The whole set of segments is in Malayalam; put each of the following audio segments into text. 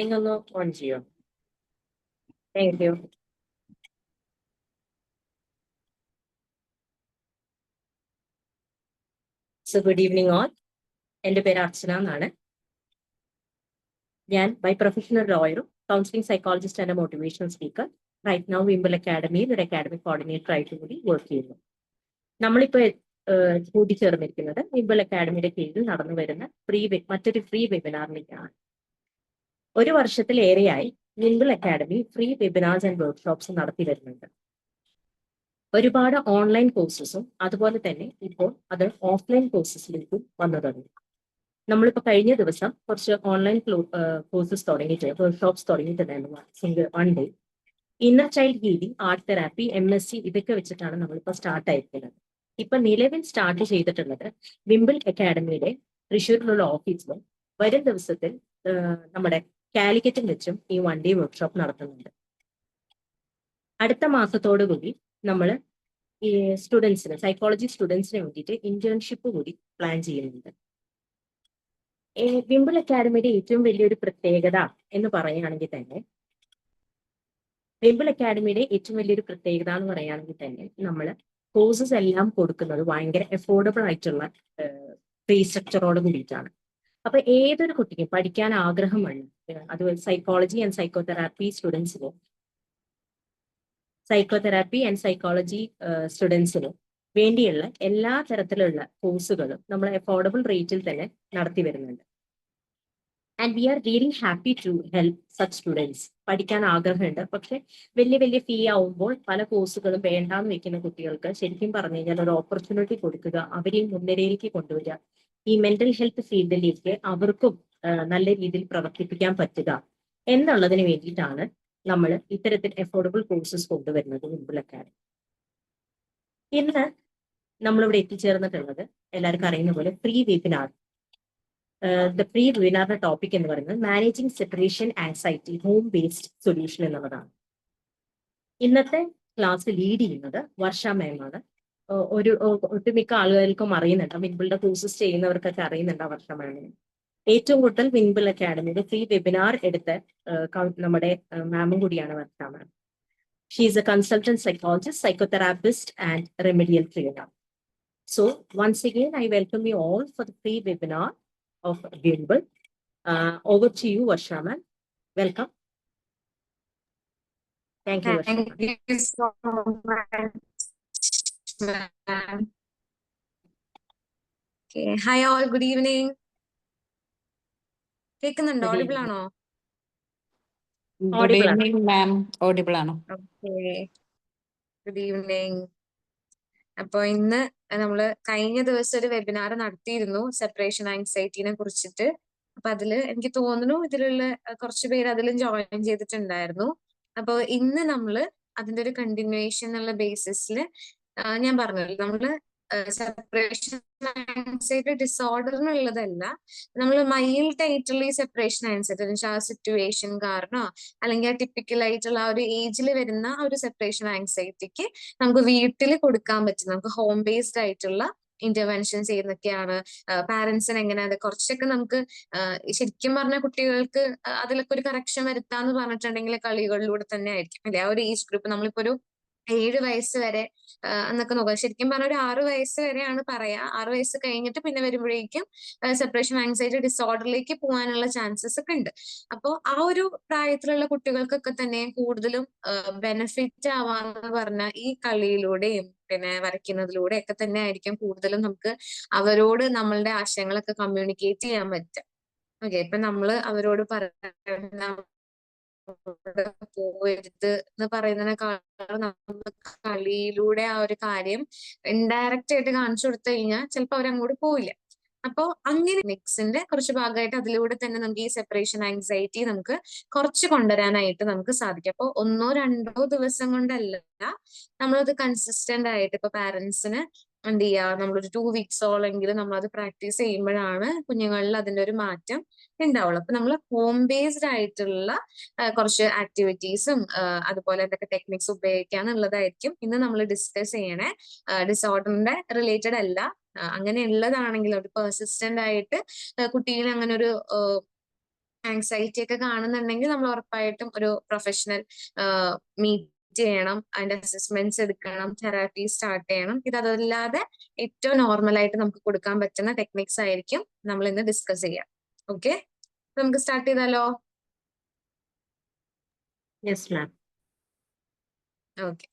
നിങ്ങളൊന്ന് ഓൺ ചെയ്യോ? Thank you. So good evening all. എൻ്റെ പേര് അർച്ചന എന്നാണ്. ഞാൻ ബൈ പ്രൊഫഷണൽ ലോയറും counselling psychologist and motivational speaker. Right now Wimble അക്കാഡമിയിൽ ഒരു അക്കാഡമിക് കോർഡിനേറ്റർ ആയിട്ട് കൂടി വർക്ക് ചെയ്യുന്നു. നമ്മളിപ്പോൾ കൂട്ടിച്ചേർന്നിരിക്കുന്നത് വിംബിൾ അക്കാഡമിയുടെ കീഴിൽ നടന്നു വരുന്ന മറ്റൊരു ഫ്രീ വെബിനാറിലേക്കാണ്. ഒരു വർഷത്തിലേറെയായി വിംബിൾ academy free webinars and workshops നടത്തി വരുന്നുണ്ട്. ഒരുപാട് ഓൺലൈൻ കോഴ്സസും അതുപോലെ തന്നെ ഇപ്പോൾ അത് ഓഫ്ലൈൻ കോഴ്സസിലേക്കും വന്നു തുടങ്ങി. നമ്മളിപ്പോൾ കഴിഞ്ഞ ദിവസം കുറച്ച് ഓൺലൈൻ കോഴ്സസ് തുടങ്ങിയിട്ട് വർക്ക്ഷോപ്സ് തുടങ്ങിയിട്ടുണ്ടായിരുന്നു. 1 day inner child healing, art therapy, MSc ഇതൊക്കെ വെച്ചിട്ടാണ് നമ്മളിപ്പോൾ സ്റ്റാർട്ട് ആയിരിക്കുന്നത്. ഇപ്പൊ നിലവിൽ സ്റ്റാർട്ട് ചെയ്തിട്ടുള്ളത് വിംബിൾ അക്കാഡമിയുടെ തൃശ്ശൂരിലുള്ള ഓഫീസിലും വരും ദിവസത്തിൽ നമ്മുടെ കാലിക്കറ്റിൽ വെച്ചും ഈ 1 ഡേ വർക്ക്ഷോപ്പ് നടത്തുന്നുണ്ട്. അടുത്ത മാസത്തോടുകൂടി നമ്മൾ ഈ സ്റ്റുഡൻസിന്, സൈക്കോളജി സ്റ്റുഡൻസിന് വേണ്ടിയിട്ട് ഇന്റേൺഷിപ്പ് കൂടി പ്ലാൻ ചെയ്യുന്നുണ്ട്. വിംബിൾ അക്കാഡമിയുടെ ഏറ്റവും വലിയൊരു പ്രത്യേകത എന്ന് പറയുകയാണെങ്കിൽ തന്നെ നമ്മൾ കോഴ്സസ് എല്ലാം കൊടുക്കുന്നത് ഭയങ്കര അഫോർഡബിൾ ആയിട്ടുള്ള ഫീ സ്ട്രക്ചറോട് കൂടിയിട്ടാണ്. അപ്പൊ ഏതൊരു കുട്ടിക്കും പഠിക്കാൻ ആഗ്രഹമുള്ള, അതുപോലെ സൈക്കോളജി ആൻഡ് സൈക്കോളജി സ്റ്റുഡൻസിന് വേണ്ടിയുള്ള എല്ലാ തരത്തിലുള്ള കോഴ്സുകളും നമ്മൾ അഫോർഡബിൾ റേറ്റിൽ തന്നെ നടത്തി വരുന്നുണ്ട്. And we are really happy to help such students. പഠിക്കാൻ ആഗ്രഹമുണ്ട്, പക്ഷെ വലിയ വലിയ ഫീ ആവുമ്പോൾ പല കോഴ്സുകളും വേണ്ടാന്ന് വെക്കുന്ന കുട്ടികൾക്ക് ശരിക്കും പറഞ്ഞു കഴിഞ്ഞാൽ ഒരു ഓപ്പർച്യൂണിറ്റി കൊടുക്കുക, അവരെയും മുൻനിരയിലേക്ക് കൊണ്ടുവരിക, ഈ മെന്റൽ ഹെൽത്ത് ഫീൽഡിലേക്ക് അവർക്കും നല്ല രീതിയിൽ പ്രവർത്തിപ്പിക്കാൻ പറ്റുക എന്നുള്ളതിന് വേണ്ടിയിട്ടാണ് നമ്മൾ ഇത്തരത്തിൽ അഫോർഡബിൾ കോഴ്സസ് കൊണ്ടുവരുന്നത് വിംബിൾ അക്കാഡമി. ഇന്ന് നമ്മളിവിടെ എത്തിച്ചേർന്നിട്ടുള്ളത് എല്ലാവർക്കും അറിയുന്ന പോലെ ഫ്രീ വെബിനാർ. ഫ്രീ വെബിനാറിന്റെ ടോപ്പിക് എന്ന് പറയുന്നത് managing separation anxiety home based solution എന്നുള്ളതാണ്. ഇന്നത്തെ ക്ലാസ് ലീഡ് ചെയ്യുന്നത് വർഷ മാമാണ്. ഒട്ടുമിക്ക ആളുകൾക്കും അറിയുന്നുണ്ട്, വിൻബിളുടെ കോഴ്സസ് ചെയ്യുന്നവർക്കൊക്കെ അറിയുന്നുണ്ട് വർഷ മാമിനെ. ഏറ്റവും കൂടുതൽ വിൻബിൾ അക്കാഡമിയുടെ ഫ്രീ വെബിനാർ എടുത്ത നമ്മുടെ മാമും കൂടിയാണ് Varsha ma'am. She is a consultant psychologist, psychotherapist and remedial trainer. So once again, I welcome you all for the free webinar of Wimble. Over to you, Varsha ma'am. Welcome. Thank you, Varsha. Thank you so much, ma'am. Okay. Hi all, good evening. കേൾക്കുന്നുണ്ടോ? ഓഡിബിൾ ആണോ? Good evening, ma'am. Audible ആണോ? Okay. Good evening. അപ്പൊ ഇന്ന് നമ്മള് കഴിഞ്ഞ ദിവസം ഒരു വെബിനാർ നടത്തിയിരുന്നു സെപ്പറേഷൻ ആൻസൈറ്റിനെ കുറിച്ചിട്ട്. അപ്പൊ അതില് എനിക്ക് തോന്നുന്നു ഇതിലുള്ള കുറച്ച് പേര് അതിലും ജോയിൻ ചെയ്തിട്ടുണ്ടായിരുന്നു. അപ്പൊ ഇന്ന് നമ്മള് അതിന്റെ ഒരു കണ്ടിന്യൂവേഷൻ എന്നുള്ള ബേസിസിൽ ഞാൻ പറഞ്ഞല്ലോ, നമ്മള് സെപ്പറേഷൻ ആൻസൈറ്റി ഡിസോർഡറിനുള്ളതല്ല, നമ്മൾ മൈൽഡ് ആയിട്ടുള്ള ഈ സെപ്പറേഷൻ ആൻസൈറ്റി ആ സിറ്റുവേഷൻ കാരണോ അല്ലെങ്കിൽ ആ ടിപ്പിക്കൽ ആയിട്ടുള്ള ആ ഒരു ഏജിൽ വരുന്ന ആ ഒരു സെപ്പറേഷൻ ആൻസൈറ്റിക്ക് നമുക്ക് വീട്ടിൽ കൊടുക്കാൻ പറ്റും, നമുക്ക് ഹോം ബേസ്ഡ് ആയിട്ടുള്ള ഇന്റർവെൻഷൻ ചെയ്യുന്നൊക്കെയാണ്. പാരന്റ്സിന് എങ്ങനെ അത് കുറച്ചൊക്കെ നമുക്ക് ശരിക്കും പറഞ്ഞ കുട്ടികൾക്ക് അതിലൊക്കെ ഒരു കറക്ഷൻ വരുത്താന്ന് പറഞ്ഞിട്ടുണ്ടെങ്കിൽ കളികളിലൂടെ തന്നെ ആയിരിക്കും അല്ലെ. ആ ഒരു ഏജ് ഗ്രൂപ്പ് നമ്മളിപ്പോ ഒരു 7 വയസ്സ് വരെ എന്നൊക്കെ നോക്കാം. ശരിക്കും പറഞ്ഞ ഒരു 6 വയസ്സ് വരെയാണ് പറയാ. 6 വയസ്സ് കഴിഞ്ഞിട്ട് പിന്നെ വരുമ്പോഴേക്കും സെപ്പറേഷൻ ആൻസൈറ്റി ഡിസോർഡറിലേക്ക് പോകാനുള്ള ചാൻസസ് ഒക്കെ ഉണ്ട്. അപ്പോൾ ആ ഒരു പ്രായത്തിലുള്ള കുട്ടികൾക്കൊക്കെ തന്നെ കൂടുതലും ബെനിഫിറ്റ് ആവാന്ന് പറഞ്ഞ ഈ കളിയിലൂടെയും പിന്നെ വരയ്ക്കുന്നതിലൂടെ ഒക്കെ തന്നെ ആയിരിക്കും കൂടുതലും നമുക്ക് അവരോട് നമ്മളുടെ ആശയങ്ങളൊക്കെ കമ്മ്യൂണിക്കേറ്റ് ചെയ്യാൻ പറ്റും. ഓക്കെ, ഇപ്പൊ നമ്മള് അവരോട് പറയുന്ന പോകരുത് എന്ന് പറയുന്നതിനേക്കാളും നമ്മൾ കളിയിലൂടെ ആ ഒരു കാര്യം ഇൻഡയറക്റ്റ് ആയിട്ട് കാണിച്ചു കൊടുത്തു കഴിഞ്ഞാൽ ചിലപ്പോൾ അവരങ്ങോട്ട് പോവില്ല. അപ്പോ അങ്ങനെ നെക്സിന്റെ കുറച്ച് ഭാഗമായിട്ട് അതിലൂടെ തന്നെ നമുക്ക് ഈ സെപ്പറേഷൻ ആൻസൈറ്റി നമുക്ക് കുറച്ച് കൊണ്ടുവരാനായിട്ട് നമുക്ക് സാധിക്കും. അപ്പൊ 1-2 ദിവസം കൊണ്ടല്ല, നമ്മളത് കൺസിസ്റ്റന്റ് ആയിട്ട് ഇപ്പൊ പാരന്റ്സിന് എന്ത് ചെയ്യാ, നമ്മളൊരു 2 വീക്സോളെങ്കിലും നമ്മളത് പ്രാക്ടീസ് ചെയ്യുമ്പോഴാണ് കുഞ്ഞുങ്ങളിൽ അതിന്റെ ഒരു മാറ്റം ഉണ്ടാവുള്ളൂ. അപ്പൊ നമ്മൾ ഹോം ബേസ്ഡ് ആയിട്ടുള്ള കുറച്ച് ആക്ടിവിറ്റീസും അതുപോലെ എന്തൊക്കെ ടെക്നിക്സ് ഉപയോഗിക്കാന്നുള്ളതായിരിക്കും ഇന്ന് നമ്മൾ ഡിസ്കസ് ചെയ്യണേ. ഡിസോർഡറിന്റെ റിലേറ്റഡ് അല്ല, അങ്ങനെ ഉള്ളതാണെങ്കിൽ ഒരു പെർസിസ്റ്റന്റ് ആയിട്ട് കുട്ടിയിൽ അങ്ങനെ ഒരു ആങ്സൈറ്റി ഒക്കെ കാണുന്നുണ്ടെങ്കിൽ നമ്മൾ ഉറപ്പായിട്ടും ഒരു പ്രൊഫഷണൽ മീറ്റ് ചെയ്യണം, അതിന്റെ അസസ്മെന്റ്സ് എടുക്കണം, തെറാപ്പി സ്റ്റാർട്ട് ചെയ്യണം. ഇതല്ലാതെ ഏറ്റവും നോർമൽ ആയിട്ട് നമുക്ക് കൊടുക്കാൻ പറ്റുന്ന ടെക്നിക്സ് ആയിരിക്കും നമ്മൾ ഇന്ന് ഡിസ്കസ് ചെയ്യാം. ഓക്കെ, നമുക്ക് സ്റ്റാർട്ട് ചെയ്താലോ? Yes ma'am. ഓക്കെ,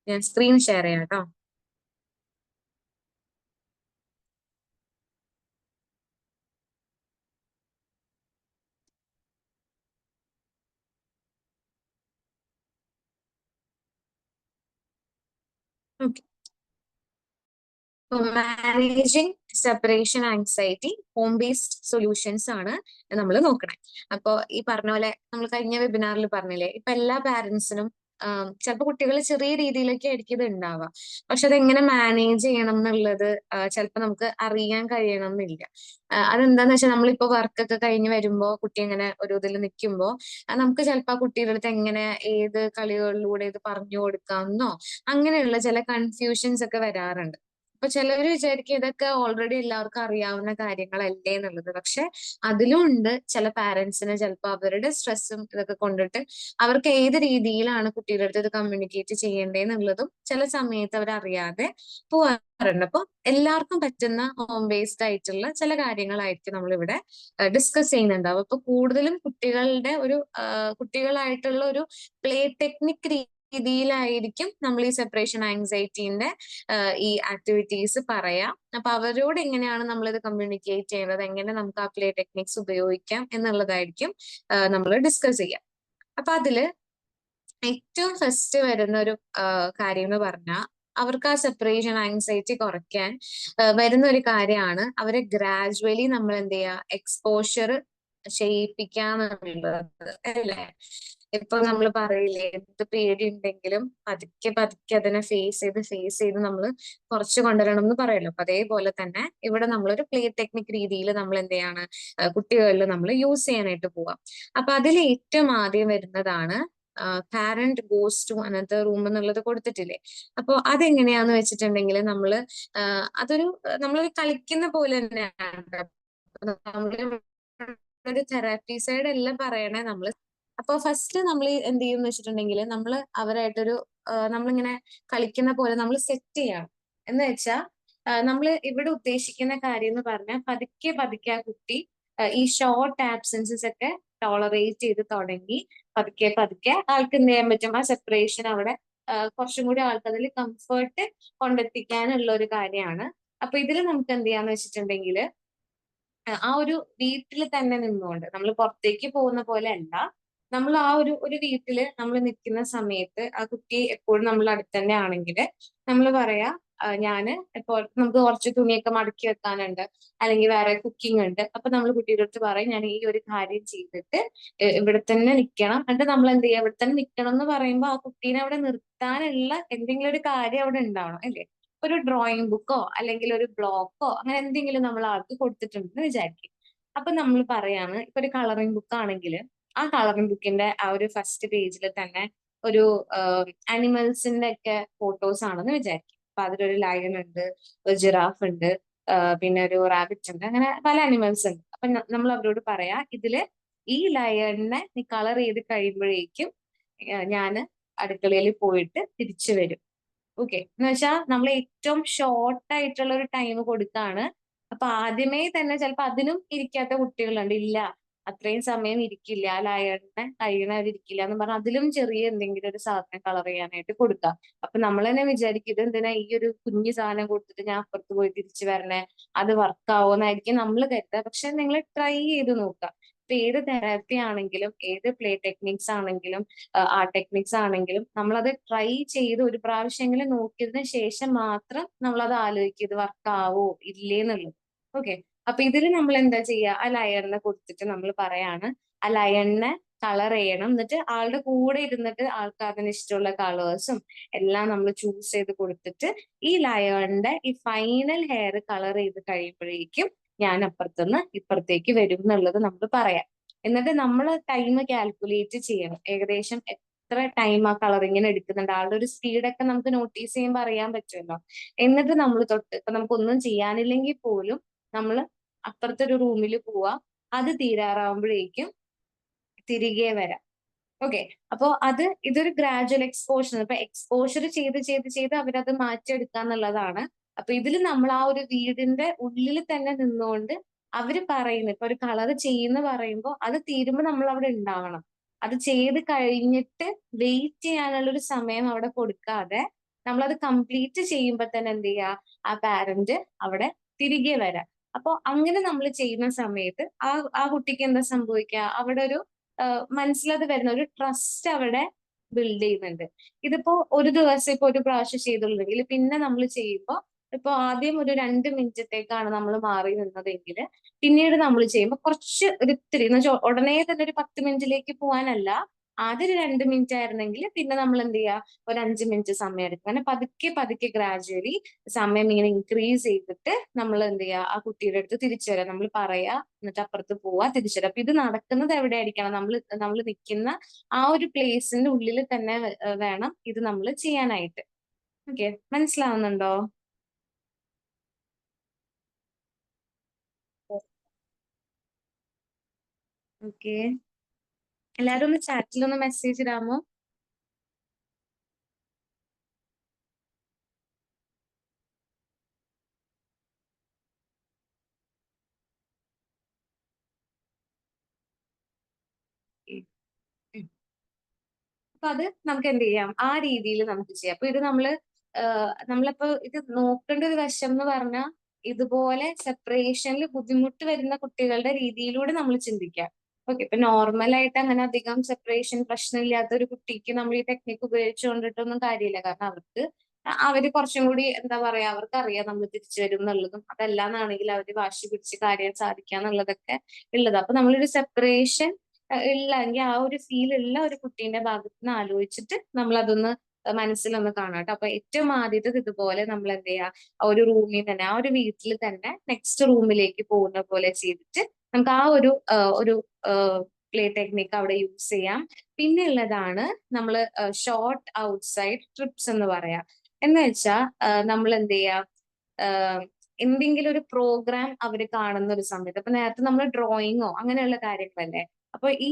ഞാൻ സ്ക്രീൻ ഷെയർ ചെയ്യാം കേട്ടോ. Okay, managing separation anxiety home based solutions ആണ് നമ്മൾ നോക്കണേ. അപ്പൊ ഈ പറഞ്ഞ പോലെ നമ്മൾ കഴിഞ്ഞ വെബിനാറിൽ പറഞ്ഞില്ലേ, ഇപ്പൊ എല്ലാ പാരന്റ്സിനും ചിലപ്പോൾ കുട്ടികൾ ചെറിയ രീതിയിലൊക്കെ ആയിരിക്കും ഇത് ഉണ്ടാവുക. പക്ഷെ അതെങ്ങനെ മാനേജ് ചെയ്യണം എന്നുള്ളത് ചിലപ്പോൾ നമുക്ക് അറിയാൻ കഴിയണം എന്നില്ല. അതെന്താന്ന് വെച്ചാൽ നമ്മളിപ്പോ വർക്കൊക്കെ കഴിഞ്ഞ് വരുമ്പോ കുട്ടി ഇങ്ങനെ ഒരു ഇതിൽ നിൽക്കുമ്പോ നമുക്ക് ചിലപ്പോൾ ആ കുട്ടിയുടെ അടുത്ത് എങ്ങനെ ഏത് കളികളിലൂടെ ഇത് പറഞ്ഞു കൊടുക്കാമെന്നോ അങ്ങനെയുള്ള ചില കൺഫ്യൂഷൻസ് ഒക്കെ വരാറുണ്ട്. അപ്പൊ ചിലവര് വിചാരിക്കും ഇതൊക്കെ ഓൾറെഡി എല്ലാവർക്കും അറിയാവുന്ന കാര്യങ്ങളല്ലേ എന്നുള്ളത്. പക്ഷെ അതിലും ഉണ്ട് ചില പാരന്റ്സിന് ചിലപ്പോൾ അവരുടെ സ്ട്രെസ്സും ഇതൊക്കെ കൊണ്ടിട്ട് അവർക്ക് ഏത് രീതിയിലാണ് കുട്ടിയുടെ അടുത്ത് ഇത് കമ്മ്യൂണിക്കേറ്റ് ചെയ്യേണ്ടതെന്നുള്ളതും ചില സമയത്ത് അവർ അറിയാതെ പോവാറുണ്ട്. അപ്പൊ എല്ലാവർക്കും പറ്റുന്ന ഹോം ബേസ്ഡ് ആയിട്ടുള്ള ചില കാര്യങ്ങളായിരിക്കും നമ്മളിവിടെ ഡിസ്കസ് ചെയ്യുന്നുണ്ടാവും. അപ്പൊ കൂടുതലും കുട്ടികളുടെ ഒരു കുട്ടികളായിട്ടുള്ള ഒരു പ്ലേ ടെക്നിക് രീതിയിലായിരിക്കും നമ്മൾ ഈ സെപ്പറേഷൻ ആങ്സൈറ്റീന്റെ ഈ ആക്ടിവിറ്റീസ് പറയാം. അപ്പൊ അവരോട് എങ്ങനെയാണ് നമ്മൾ ഇത് കമ്മ്യൂണിക്കേറ്റ് ചെയ്യുന്നത്, എങ്ങനെ നമുക്ക് ആ പ്ലേ ടെക്നിക്സ് ഉപയോഗിക്കാം എന്നുള്ളതായിരിക്കും നമ്മൾ ഡിസ്കസ് ചെയ്യാം. അപ്പൊ അതില് ഏറ്റവും ഫസ്റ്റ് വരുന്ന ഒരു കാര്യം എന്ന് പറഞ്ഞാൽ അവർക്ക് ആ സെപ്പറേഷൻ ആങ്സൈറ്റി കുറയ്ക്കാൻ വരുന്ന ഒരു കാര്യമാണ് അവരെ ഗ്രാജുവലി നമ്മൾ എന്ത് ചെയ്യുക, എക്സ്പോഷർ ചെയ്യിപ്പിക്കാന്നുള്ളത് അല്ലേ. ഇപ്പൊ നമ്മൾ പറയില്ലേ, എന്ത് പേടി ഉണ്ടെങ്കിലും പതുക്കെ പതുക്കെ അതിനെ ഫേസ് ചെയ്ത് നമ്മൾ കുറച്ച് കൊണ്ടുവരണം എന്ന് പറയല്ലോ. അപ്പൊ അതേപോലെ തന്നെ ഇവിടെ നമ്മളൊരു പ്ലേ ടെക്നിക് രീതിയിൽ നമ്മൾ എന്ത് ചെയ്യാണ് കുട്ടികളിൽ നമ്മൾ യൂസ് ചെയ്യാനായിട്ട് പോവാം. അപ്പൊ അതിൽ ഏറ്റവും ആദ്യം വരുന്നതാണ് parent goes to another room എന്നുള്ളത് കൊടുത്തിട്ടില്ലേ. അപ്പൊ അതെങ്ങനെയാന്ന് വെച്ചിട്ടുണ്ടെങ്കിൽ നമ്മളൊരു കളിക്കുന്ന പോലെ തന്നെയാണ്. ഒരു തെറാപ്പി സൈഡ് എല്ലാം പറയണേ നമ്മള്. അപ്പൊ ഫസ്റ്റ് നമ്മൾ എന്ത് ചെയ്യുമെന്ന് വെച്ചിട്ടുണ്ടെങ്കിൽ നമ്മൾ അവരായിട്ടൊരു നമ്മളിങ്ങനെ കളിക്കുന്ന പോലെ നമ്മൾ സെറ്റ് ചെയ്യണം. എന്ന് വെച്ചാൽ നമ്മൾ ഇവിടെ ഉദ്ദേശിക്കുന്ന കാര്യം എന്ന് പറഞ്ഞാൽ പതുക്കെ പതുക്കെ ആ കുട്ടി ഈ ഷോർട്ട് ആബ്സെൻസസ് ഒക്കെ ടോളറേറ്റ് ചെയ്ത് തുടങ്ങി പതുക്കെ പതുക്കെ ആൾക്ക് എന്ത് ചെയ്യാൻ പറ്റും, ആ സെപ്പറേഷൻ അവിടെ കുറച്ചും കൂടി ആൾക്ക് അതിൽ കംഫേർട്ട് കൊണ്ടെത്തിക്കാനുള്ള ഒരു കാര്യമാണ്. അപ്പൊ ഇതിൽ നമുക്ക് എന്ത് ചെയ്യാന്ന് വെച്ചിട്ടുണ്ടെങ്കിൽ ആ ഒരു വീട്ടിൽ തന്നെ നിന്നുകൊണ്ട് നമ്മൾ പുറത്തേക്ക് പോകുന്ന പോലെ അല്ല, നമ്മൾ ആ ഒരു വീട്ടില് നമ്മൾ നിൽക്കുന്ന സമയത്ത് ആ കുട്ടി എപ്പോഴും നമ്മൾ അടുത്ത് തന്നെ ആണെങ്കിൽ നമ്മൾ പറയാ ഞാന് ഇപ്പോൾ നമുക്ക് കുറച്ച് തുണിയൊക്കെ മടക്കി വെക്കാനുണ്ട്, അല്ലെങ്കിൽ വേറെ കുക്കിംഗ് ഉണ്ട്. അപ്പൊ നമ്മൾ കുട്ടിയുടെ അടുത്ത് പറയും ഞാൻ ഈ ഒരു കാര്യം ചെയ്തിട്ട് ഇവിടെ തന്നെ നിൽക്കണം. എന്നിട്ട് നമ്മൾ എന്ത് ചെയ്യുക, ഇവിടെ തന്നെ നിൽക്കണം എന്ന് പറയുമ്പോൾ ആ കുട്ടീനെ അവിടെ നിർത്താനുള്ള എന്തെങ്കിലും ഒരു കാര്യം അവിടെ ഉണ്ടാവണം അല്ലേ. ഒരു ഡ്രോയിങ് ബുക്കോ അല്ലെങ്കിൽ ഒരു ബ്ലോക്കോ അങ്ങനെ എന്തെങ്കിലും നമ്മൾ ആൾക്ക് കൊടുത്തിട്ടുണ്ടെന്ന് വിചാരിക്കും. അപ്പൊ നമ്മൾ പറയാണ്, ഇപ്പൊ ഒരു കളറിംഗ് ബുക്ക് ആണെങ്കിൽ ആ കളറിംഗ് ബുക്കിന്റെ ആ ഒരു ഫസ്റ്റ് പേജിൽ തന്നെ ഒരു ആനിമൽസിന്റെ ഒക്കെ ഫോട്ടോസ് ആണെന്ന് വിചാരിക്കും. അപ്പൊ അതിലൊരു ലയൺ ഉണ്ട്, ഒരു ജിറാഫ് ഉണ്ട്, പിന്നെ ഒരു റാബിറ്റ് ഉണ്ട്, അങ്ങനെ പല അനിമൽസ് ഉണ്ട്. അപ്പൊ നമ്മൾ അവരോട് പറയാ ഇതില് ഈ ലയണിനെ നീ കളർ ചെയ്ത് കഴിയുമ്പോഴേക്കും ഞാന് അടുക്കളയിൽ പോയിട്ട് തിരിച്ചു വരും. ഓക്കെ, എന്ന് വെച്ചാൽ നമ്മൾ ഏറ്റവും ഷോർട്ട് ആയിട്ടുള്ള ഒരു ടൈം കൊടുത്താണ്. അപ്പൊ ആദ്യമേ തന്നെ ചിലപ്പോ അതിനും ഇരിക്കാത്ത കുട്ടികളുണ്ട്, ഇല്ല അത്രയും സമയം ഇരിക്കില്ല, ലയണിനെ കഴിയണവരിക്കില്ല എന്ന് പറഞ്ഞാൽ അതിലും ചെറിയ എന്തെങ്കിലും ഒരു സാധനം കളർ ചെയ്യാനായിട്ട് കൊടുക്കാം. അപ്പൊ നമ്മൾ തന്നെ വിചാരിക്കും ഇത് എന്തിനാ ഈ ഒരു കുഞ്ഞു സാധനം കൊടുത്തിട്ട് ഞാൻ അപ്പുറത്ത് പോയി തിരിച്ചു വരണേ, അത് വർക്ക് ആവുമെന്നായിരിക്കും നമ്മൾ കരുതുക. പക്ഷെ നിങ്ങൾ ട്രൈ ചെയ്ത് നോക്കുക. ഇപ്പൊ ഏത് തെറാപ്പി ആണെങ്കിലും ഏത് പ്ലേ ടെക്നിക്സ് ആണെങ്കിലും ആർട്ട് ടെക്നിക്സ് ആണെങ്കിലും നമ്മളത് ട്രൈ ചെയ്ത് ഒരു പ്രാവശ്യമെങ്കിലും നോക്കിയതിന് ശേഷം മാത്രം നമ്മളത് ആലോചിക്കുക ഇത് വർക്ക് ആവോ ഇല്ലേ എന്നുള്ളത്. ഓക്കെ, അപ്പൊ ഇതിൽ നമ്മൾ എന്താ ചെയ്യുക, ആ ലയണിനെ കൊടുത്തിട്ട് നമ്മൾ പറയാണ് ആ ലയണിനെ കളർ ചെയ്യണം. എന്നിട്ട് ആളുടെ കൂടെ ഇരുന്നിട്ട് ആൾക്ക് അതിന് ഇഷ്ടമുള്ള കളേഴ്സും എല്ലാം നമ്മൾ ചൂസ് ചെയ്ത് കൊടുത്തിട്ട് ഈ ലയണിന്റെ ഈ ഫൈനൽ ഹെയർ കളർ ചെയ്ത് കഴിയുമ്പോഴേക്കും ഞാൻ അപ്പുറത്തുനിന്ന് ഇപ്പുറത്തേക്ക് വരും എന്നുള്ളത് നമ്മൾ പറയാം. എന്നിട്ട് നമ്മൾ ടൈം കാൽക്കുലേറ്റ് ചെയ്യണം, ഏകദേശം എത്ര ടൈം ആ കളറിങ്ങിന് എടുക്കുന്നുണ്ട്. ആളുടെ ഒരു സ്പീഡൊക്കെ നമുക്ക് നോട്ടീസ് ചെയ്യുമ്പോൾ അറിയാൻ പറ്റുമല്ലോ. എന്നിട്ട് നമ്മൾ തൊട്ട് ഇപ്പൊ നമുക്കൊന്നും ചെയ്യാനില്ലെങ്കിൽ പോലും നമ്മൾ അപ്പുറത്തെ ഒരു റൂമിൽ പോവാ, അത് തീരാറാവുമ്പോഴേക്കും തിരികെ വരാം. ഓക്കെ. അപ്പോ ഇതൊരു ഗ്രാജുവൽ എക്സ്പോഷർ. ഇപ്പൊ എക്സ്പോഷർ ചെയ്ത് അവരത് മാറ്റിയെടുക്കുക എന്നുള്ളതാണ്. അപ്പൊ ഇതിൽ നമ്മൾ ആ ഒരു വീടിന്റെ ഉള്ളിൽ തന്നെ നിന്നുകൊണ്ട് അവര് പറയുന്നത്, ഇപ്പൊ ഒരു കളർ ചെയ്യുന്ന പറയുമ്പോൾ അത് തീരുമ്പോൾ നമ്മൾ അവിടെ ഉണ്ടാവണം. അത് ചെയ്ത് കഴിഞ്ഞിട്ട് വെയിറ്റ് ചെയ്യാനുള്ള ഒരു സമയം അവിടെ കൊടുക്കാതെ നമ്മളത് കംപ്ലീറ്റ് ചെയ്യുമ്പോൾ തന്നെ എന്ത് ചെയ്യുക, ആ പാരന്റ് അവിടെ തിരികെ വരാം. അപ്പൊ അങ്ങനെ നമ്മൾ ചെയ്യുന്ന സമയത്ത് ആ കുട്ടിക്ക് എന്താ സംഭവിക്കുക, അവിടെ ഒരു മനസ്സിലത് വരുന്ന ഒരു ട്രസ്റ്റ് അവിടെ ബിൽഡ് ചെയ്യുന്നുണ്ട്. ഇതിപ്പോ ഒരു ദിവസം ഇപ്പൊ ഒരു പ്രാവശ്യം ചെയ്തുള്ളെങ്കിൽ പിന്നെ നമ്മൾ ചെയ്യുമ്പോൾ, ഇപ്പൊ ആദ്യം ഒരു 2 മിനിറ്റത്തേക്കാണ് നമ്മൾ മാറി നിന്നതെങ്കിൽ പിന്നീട് നമ്മൾ ചെയ്യുമ്പോൾ കുറച്ച് ഒരിത്തിരി എന്ന് വെച്ചാൽ ഉടനെ തന്നെ ഒരു 10 മിനിറ്റിലേക്ക് പോകാനല്ല, ആദ്യം ഒരു 2 മിനിറ്റ് ആയിരുന്നെങ്കിൽ പിന്നെ നമ്മൾ എന്ത് ചെയ്യുക, ഒരു 5 മിനിറ്റ് സമയം എടുക്കും. അങ്ങനെ പതുക്കെ പതുക്കെ ഗ്രാജുവലി സമയം ഇങ്ങനെ ഇൻക്രീസ് ചെയ്തിട്ട് നമ്മൾ എന്ത് ചെയ്യുക, ആ കുട്ടിയുടെ അടുത്ത് തിരിച്ചു വരാം. നമ്മൾ പറയാ, എന്നിട്ട് അപ്പുറത്ത് പോവാ, തിരിച്ചു വരാം. അപ്പൊ ഇത് നടക്കുന്നത് എവിടെയായിരിക്കണം, നമ്മൾ നിൽക്കുന്ന ആ ഒരു പ്ലേസിന്റെ ഉള്ളിൽ തന്നെ വേണം ഇത് നമ്മൾ ചെയ്യാനായിട്ട്. ഓക്കെ, മനസ്സിലാവുന്നുണ്ടോ? ഓക്കെ, എല്ലാരും ഒന്ന് ചാറ്റിലൊന്ന് മെസ്സേജ് ഇടാമോ? അപ്പൊ അത് നമുക്ക് എന്ത് ചെയ്യാം, ആ രീതിയിൽ നമുക്ക് ചെയ്യാം. അപ്പൊ ഇത് നമ്മളിപ്പോ ഇത് നോക്കേണ്ട ഒരു വശം എന്ന് പറഞ്ഞാൽ, ഇതുപോലെ സെപ്പറേഷനിൽ ബുദ്ധിമുട്ട് വരുന്ന കുട്ടികളുടെ രീതിയിലൂടെ നമ്മൾ ചിന്തിക്കാം. ഓക്കെ, ഇപ്പൊ നോർമലായിട്ട് അങ്ങനെ അധികം സെപ്പറേഷൻ പ്രശ്നമില്ലാത്ത ഒരു കുട്ടിക്ക് നമ്മൾ ഈ ടെക്നിക്ക് ഉപയോഗിച്ചുകൊണ്ടിട്ടൊന്നും കാര്യമില്ല. കാരണം അവര് കുറച്ചും കൂടി എന്താ പറയാ, അവർക്ക് അറിയാം നമ്മൾ തിരിച്ചു വരും എന്നുള്ളതും, അതല്ലാന്നാണെങ്കിൽ അവര് വാശി പിടിച്ച് കാര്യം സാധിക്കാന്നുള്ളതൊക്കെ ഉള്ളത്. അപ്പൊ നമ്മളൊരു സെപ്പറേഷൻ ഉള്ള, അല്ലെങ്കിൽ ആ ഒരു ഫീൽ ഉള്ള ഒരു കുട്ടീന്റെ ഭാഗത്ത് നിന്ന് ആലോചിച്ചിട്ട് നമ്മൾ അതൊന്ന് മനസ്സിലൊന്ന് കാണാം കേട്ടോ. അപ്പൊ ഏറ്റവും ആദ്യത്തെ ഇതുപോലെ നമ്മൾ എന്ത് ചെയ്യാ, ആ ഒരു റൂമിൽ തന്നെ, ആ ഒരു വീട്ടിൽ തന്നെ നെക്സ്റ്റ് റൂമിലേക്ക് പോകുന്ന പോലെ ചെയ്തിട്ട് നമുക്ക് ആ ഒരു പ്ലേ ടെക്നിക്ക് അവിടെ യൂസ് ചെയ്യാം. പിന്നെ ഉള്ളതാണ് നമ്മൾ ഷോർട്ട് ഔട്ട്സൈഡ് ട്രിപ്സ് എന്ന് പറയാം. എന്ന് വെച്ചാൽ നമ്മൾ എന്ത് ചെയ്യാം, എന്തെങ്കിലും ഒരു പ്രോഗ്രാം അവർ കാണുന്ന ഒരു സമയത്ത്, അപ്പൊ നേരത്തെ നമ്മൾ ഡ്രോയിങ്ങോ അങ്ങനെയുള്ള കാര്യങ്ങളല്ലേ, അപ്പൊ ഈ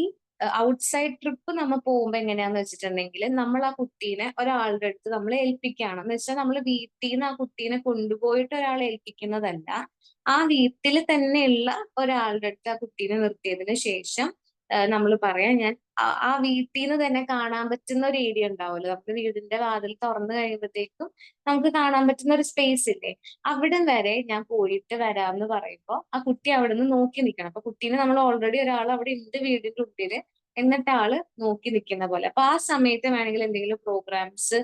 ഔട്ട്സൈഡ് ട്രിപ്പ് നമ്മൾ പോകുമ്പോ എങ്ങനെയാന്ന് വെച്ചിട്ടുണ്ടെങ്കിൽ, നമ്മൾ ആ കുട്ടീനെ ഒരാളുടെ അടുത്ത് നമ്മൾ ഏൽപ്പിക്കുകയാണ്. എന്ന് വെച്ചാൽ നമ്മൾ വീട്ടിൽ നിന്ന് ആ കുട്ടീനെ കൊണ്ടുപോയിട്ട് ഒരാളെ ഏൽപ്പിക്കുന്നതല്ല, ആ വീട്ടിൽ തന്നെയുള്ള ഒരാളുടെ അടുത്ത് ആ കുട്ടീനെ നിർത്തിയതിന് ശേഷം നമ്മൾ പറയാം, ഞാൻ ആ വീട്ടിൽ നിന്ന് തന്നെ കാണാൻ പറ്റുന്ന ഒരു ഏരിയ ഉണ്ടാവുമല്ലോ, നമുക്ക് വീടിന്റെ വാതിൽ തുറന്നു കഴിയുമ്പോഴത്തേക്കും നമുക്ക് കാണാൻ പറ്റുന്ന ഒരു സ്പേസ് ഇല്ലേ, അവിടം വരെ ഞാൻ പോയിട്ട് വരാമെന്ന് പറയുമ്പോൾ ആ കുട്ടി അവിടെ നിന്ന് നോക്കി നിൽക്കണം. അപ്പൊ കുട്ടീനെ നമ്മൾ ഓൾറെഡി ഒരാൾ അവിടെ ഉണ്ട് വീടിന്റെ ഉള്ളില്, എന്നിട്ട് ആള് നോക്കി നിൽക്കുന്ന പോലെ. അപ്പൊ ആ സമയത്ത് വേണമെങ്കിൽ എന്തെങ്കിലും പ്രോഗ്രാംസ്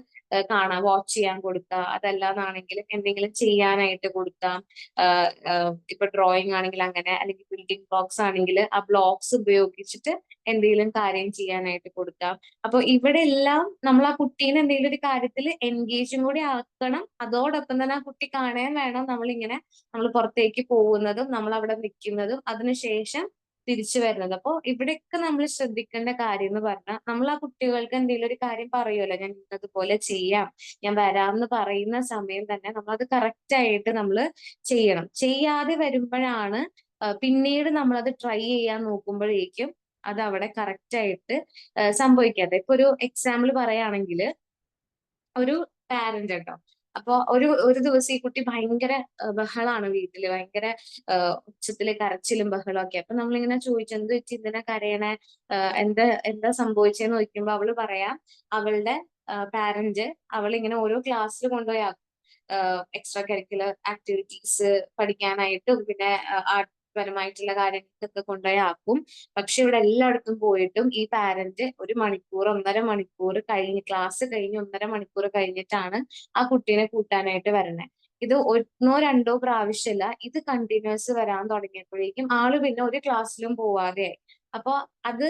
കാണാം, വാച്ച് ചെയ്യാൻ കൊടുക്കാം. അതല്ലാന്നാണെങ്കിൽ എന്തെങ്കിലും ചെയ്യാനായിട്ട് കൊടുക്കാം. ഇപ്പൊ ഡ്രോയിങ് ആണെങ്കിൽ അങ്ങനെ, അല്ലെങ്കിൽ ബിൽഡിംഗ് ബ്ലോക്സ് ആണെങ്കിൽ ആ ബ്ലോക്സ് ഉപയോഗിച്ചിട്ട് എന്തെങ്കിലും കാര്യം ചെയ്യാനായിട്ട് കൊടുക്കാം. അപ്പൊ ഇവിടെ എല്ലാം നമ്മൾ ആ കുട്ടീനെ എന്തെങ്കിലും ഒരു കാര്യത്തിൽ എൻഗേജും കൂടി ആക്കണം. അതോടൊപ്പം തന്നെ ആ കുട്ടി കാണാൻ വേണം നമ്മൾ പുറത്തേക്ക് പോകുന്നതും നമ്മൾ അവിടെ നിൽക്കുന്നതും അതിനുശേഷം തിരിച്ചു വരുന്നത്. അപ്പൊ ഇവിടെയൊക്കെ നമ്മൾ ശ്രദ്ധിക്കേണ്ട കാര്യം എന്ന് പറഞ്ഞാൽ, നമ്മൾ ആ കുട്ടികൾക്ക് എന്തെങ്കിലും ഒരു കാര്യം പറയുമല്ലോ, ഞാൻ ഇന്നതുപോലെ ചെയ്യാം, ഞാൻ വരാമെന്ന് പറയുന്ന സമയം തന്നെ നമ്മൾ അത് കറക്റ്റ് ആയിട്ട് നമ്മൾ ചെയ്യണം. ചെയ്യാതെ വരുമ്പോഴാണ് പിന്നീട് നമ്മൾ അത് ട്രൈ ചെയ്യാൻ നോക്കുമ്പോഴേക്കും അത് അവിടെ കറക്റ്റ് ആയിട്ട് സംഭവിക്കാതെ. ഇപ്പൊ ഒരു എക്സാമ്പിൾ പറയുകയാണെങ്കിൽ, ഒരു പാരന്റ് കേട്ടോ, അപ്പൊ ഒരു ദിവസം ഈ കുട്ടി ഭയങ്കര ബഹളാണ് വീട്ടില്, ഭയങ്കര ഉച്ചത്തില് കരച്ചിലും ബഹളം ഒക്കെ. അപ്പൊ നമ്മളിങ്ങനെ ചോദിച്ചു, എന്ത് വെച്ച് ഇതിനെ കരയണേ, എന്താ സംഭവിച്ചെന്ന് ചോദിക്കുമ്പോ അവള് പറയാ, അവളുടെ പാരന്റ് അവളിങ്ങനെ ഓരോ ക്ലാസ്സിൽ കൊണ്ടുപോയി എക്സ്ട്രാ കരിക്കുലർ ആക്ടിവിറ്റീസ് പഠിക്കാനായിട്ടും പിന്നെ ആർട്ട് പരമായിട്ടുള്ള കാര്യങ്ങൾക്കൊക്കെ കൊണ്ടുപോയി ആക്കും. പക്ഷെ ഇവിടെ എല്ലായിടത്തും പോയിട്ടും ഈ പാരന്റ് 1 മണിക്കൂർ 1.5 മണിക്കൂർ കഴിഞ്ഞ്, ക്ലാസ് കഴിഞ്ഞ് 1.5 മണിക്കൂർ കഴിഞ്ഞിട്ടാണ് ആ കുട്ടീനെ കൂട്ടാനായിട്ട് വരണേ. ഇത് 1 2 പ്രാവശ്യമല്ല, ഇത് കണ്ടിന്യൂസ് വരാൻ തുടങ്ങിയപ്പോഴേക്കും ആള് പിന്നെ ഒരു ക്ലാസ്സിലും പോവാതെയായി. അപ്പൊ അത്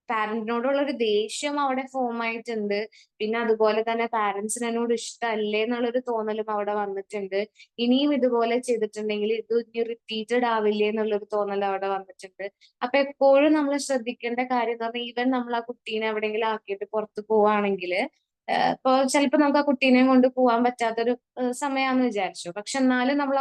പാരന്റിനോടുള്ള ഒരു ദേഷ്യം അവിടെ ഫോം ആയിട്ടുണ്ട്. പിന്നെ അതുപോലെ തന്നെ പാരന്റ്സിന് എന്നോട് ഇഷ്ടമല്ലേ എന്നുള്ളൊരു തോന്നലും അവിടെ വന്നിട്ടുണ്ട്. ഇനിയും ഇതുപോലെ ചെയ്തിട്ടുണ്ടെങ്കിൽ ഇത് ഇനി റിപ്പീറ്റഡ് ആവില്ലേ എന്നുള്ളൊരു തോന്നൽ അവിടെ വന്നിട്ടുണ്ട്. അപ്പൊ എപ്പോഴും നമ്മൾ ശ്രദ്ധിക്കേണ്ട കാര്യം എന്ന് പറഞ്ഞാൽ, ഈവൻ നമ്മൾ ആ കുട്ടീനെ എവിടെയെങ്കിലും ആക്കിയിട്ട് പുറത്ത് പോവാണെങ്കിൽ, ഇപ്പൊ ചിലപ്പോൾ നമുക്ക് ആ കുട്ടീനെ കൊണ്ട് പോകാൻ പറ്റാത്തൊരു സമയമാണെന്ന് വിചാരിച്ചു, പക്ഷെ എന്നാലും നമ്മൾ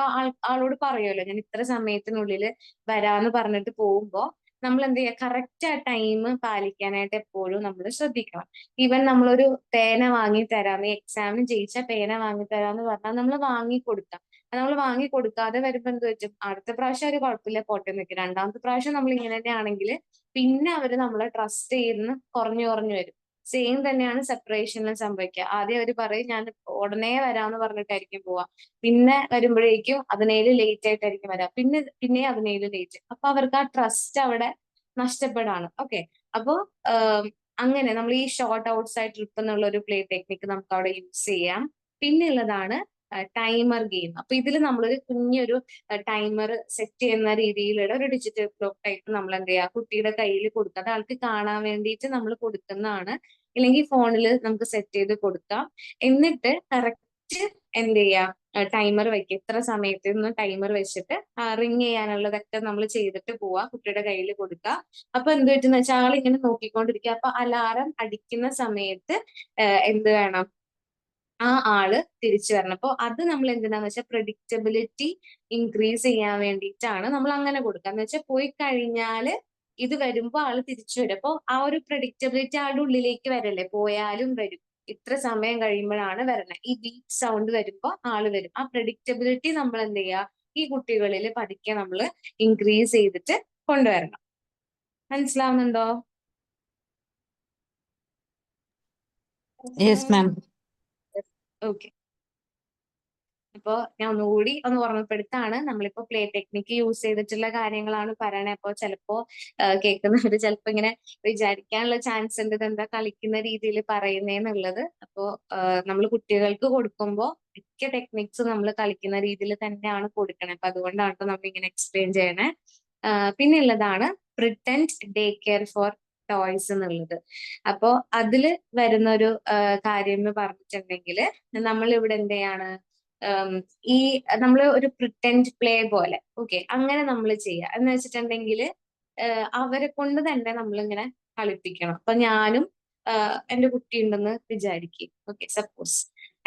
ആളോട് പറയുമല്ലോ, ഞാൻ ഇത്ര സമയത്തിനുള്ളിൽ വരാന്ന് പറഞ്ഞിട്ട് പോകുമ്പോ നമ്മൾ എന്ത് ചെയ്യുക, കറക്റ്റ് ആ ടൈം പാലിക്കാനായിട്ട് എപ്പോഴും നമ്മൾ ശ്രദ്ധിക്കണം. ഈവൻ നമ്മളൊരു പേന വാങ്ങി തരാം, ഈ എക്സാമിന് ജയിച്ച പേന വാങ്ങി തരാന്ന് പറഞ്ഞാൽ നമ്മൾ വാങ്ങി കൊടുക്കാം. നമ്മൾ വാങ്ങി കൊടുക്കാതെ വരുമ്പോ എന്ത് പറ്റും, അടുത്ത പ്രാവശ്യം ഒരു കുഴപ്പമില്ല പോട്ടെ നിൽക്കും, രണ്ടാമത്തെ പ്രാവശ്യം നമ്മൾ ഇങ്ങനെ തന്നെ ആണെങ്കിൽ പിന്നെ അവര് നമ്മളെ ട്രസ്റ്റ് ചെയ്യുന്ന കുറഞ്ഞു കുറഞ്ഞു വരും. സെയിം തന്നെയാണ് സെപ്പറേഷനിലും സംഭവിക്കുക. ആദ്യം അവർ പറയും ഞാൻ ഉടനെ വരാമെന്ന് പറഞ്ഞിട്ടായിരിക്കും പോവാ, പിന്നെ വരുമ്പോഴേക്കും അതിനേലും ലേറ്റ് ആയിട്ടായിരിക്കും വരാം, പിന്നെ അതിനേലും ലേറ്റ്. അപ്പൊ അവർക്ക് ആ ട്രസ്റ്റ് അവിടെ നഷ്ടപ്പെടാണ്. ഓക്കെ, അപ്പോ അങ്ങനെ നമ്മൾ ഈ ഷോർട്ട് ഔട്ട് സൈഡ് ട്രിപ്പ് എന്നുള്ള ഒരു പ്ലേ ടെക്നിക്ക് നമുക്ക് അവിടെ യൂസ് ചെയ്യാം. പിന്നെ ഉള്ളതാണ് ടൈമർ ഗെയിം. അപ്പൊ ഇതിൽ നമ്മളൊരു കുഞ്ഞൊരു ടൈമർ സെറ്റ് ചെയ്യുന്ന രീതിയിലുള്ള ഒരു ഡിജിറ്റൽ ക്ലോക്ക് ടൈപ്പ് നമ്മൾ എന്ത് ചെയ്യുക, കുട്ടിയുടെ കയ്യിൽ കൊടുക്കുക. അത് ആൾക്ക് കാണാൻ വേണ്ടിയിട്ട് നമ്മൾ കൊടുക്കുന്നതാണ്. ഇല്ലെങ്കിൽ ഫോണിൽ നമുക്ക് സെറ്റ് ചെയ്ത് കൊടുക്കാം. എന്നിട്ട് കറക്റ്റ് എന്ത് ചെയ്യാം, ടൈമർ വെക്കുക. ഇത്ര സമയത്ത് നിന്ന് ടൈമർ വെച്ചിട്ട് റിങ് ചെയ്യാനുള്ളതൊക്കെ നമ്മൾ ചെയ്തിട്ട് പോവാ, കുട്ടിയുടെ കയ്യിൽ കൊടുക്കുക. അപ്പൊ എന്ത് പറ്റുന്ന വെച്ചാൽ ആളിങ്ങനെ നോക്കിക്കൊണ്ടിരിക്കുക. അപ്പൊ അലാറം അടിക്കുന്ന സമയത്ത് എന്ത് വേണം, ആ ആള് തിരിച്ചു വരണം. അപ്പൊ അത് നമ്മൾ എന്തിനാന്ന് വെച്ചാൽ പ്രെഡിക്റ്റബിലിറ്റി ഇൻക്രീസ് ചെയ്യാൻ വേണ്ടിയിട്ടാണ് നമ്മൾ അങ്ങനെ കൊടുക്കുക. എന്ന് വെച്ചാൽ പോയി കഴിഞ്ഞാല് ഇത് വരുമ്പോ ആള് തിരിച്ചു വരും. അപ്പൊ ആ ഒരു പ്രെഡിക്റ്റബിലിറ്റി ആളുടെ ഉള്ളിലേക്ക് വരല്ലേ, പോയാലും വരും, ഇത്ര സമയം കഴിയുമ്പോഴാണ് വരണേ, ഈ ബീപ്പ് സൗണ്ട് വരുമ്പോ ആള് വരും. ആ പ്രെഡിക്റ്റബിലിറ്റി നമ്മൾ എന്ത് ചെയ്യുക, ഈ കുട്ടികളിൽ പതുക്കെ നമ്മൾ ഇൻക്രീസ് ചെയ്തിട്ട് കൊണ്ടുവരണം. മനസ്സിലാവുന്നുണ്ടോ? Yes ma'am. ഓക്കെ, അപ്പോ ഞാൻ ഒന്നുകൂടി ഒന്ന് ഓർമ്മപ്പെടുത്താണ്, നമ്മളിപ്പോ പ്ലേ ടെക്നിക്ക് യൂസ് ചെയ്തിട്ടുള്ള കാര്യങ്ങളാണ് പറയണേ. അപ്പോ ചിലപ്പോ കേൾക്കുന്നവര് ചിലപ്പോ ഇങ്ങനെ വിചാരിക്കാനുള്ള ചാൻസ് ഉണ്ട്, ഇതെന്താ കളിക്കുന്ന രീതിയിൽ പറയുന്നേന്നുള്ളത്. അപ്പോ നമ്മൾ കുട്ടികൾക്ക് കൊടുക്കുമ്പോൾ മിക്ക ടെക്നിക്സും നമ്മൾ കളിക്കുന്ന രീതിയിൽ തന്നെയാണ് കൊടുക്കണേ. അപ്പൊ അതുകൊണ്ടാണ് നമ്മൾ ഇങ്ങനെ എക്സ്പ്ലെയിൻ ചെയ്യണേ. പിന്നെ ഉള്ളതാണ് pretend day care for toys എന്നുള്ളത്. അപ്പോ അതില് വരുന്ന ഒരു കാര്യം എന്ന് പറഞ്ഞിട്ടുണ്ടെങ്കിൽ, നമ്മൾ ഇവിടെ എന്ത് ചെയ്യാണ്, ഈ നമ്മൾ ഒരു പ്രിറ്റൻഡ് പ്ലേ പോലെ, ഓക്കെ, അങ്ങനെ നമ്മൾ ചെയ്യുക എന്ന് വെച്ചിട്ടുണ്ടെങ്കിൽ അവരെ കൊണ്ട് തന്നെ നമ്മളിങ്ങനെ കളിപ്പിക്കണം. അപ്പൊ ഞാനും എന്റെ കുട്ടി ഉണ്ടെന്ന് വിചാരിക്കും, ഓക്കെ, സപ്പോസ്,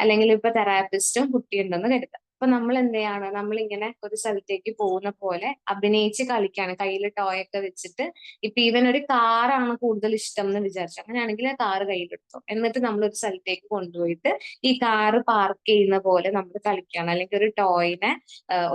അല്ലെങ്കിൽ ഇപ്പൊ തെറാപ്പിസ്റ്റും കുട്ടിയുണ്ടെന്ന് കരുതാം. അപ്പൊ നമ്മൾ എന്ത് ചെയ്യാണ്, നമ്മളിങ്ങനെ ഒരു സ്ഥലത്തേക്ക് പോകുന്ന പോലെ അഭിനയിച്ച് കളിക്കാണ്, കയ്യിൽ ടോയ് ഒക്കെ വെച്ചിട്ട്. ഇപ്പൊ ഈവൻ ഒരു കാറാണ് കൂടുതൽ ഇഷ്ടം എന്ന് വിചാരിച്ചു, അങ്ങനെയാണെങ്കിൽ ആ കാറ് കയ്യിലെടുത്തു, എന്നിട്ട് നമ്മൾ ഒരു സ്ഥലത്തേക്ക് കൊണ്ടുപോയിട്ട് ഈ കാറ് പാർക്ക് ചെയ്യുന്ന പോലെ നമ്മൾ കളിക്കുകയാണ്. അല്ലെങ്കിൽ ഒരു ടോയിനെ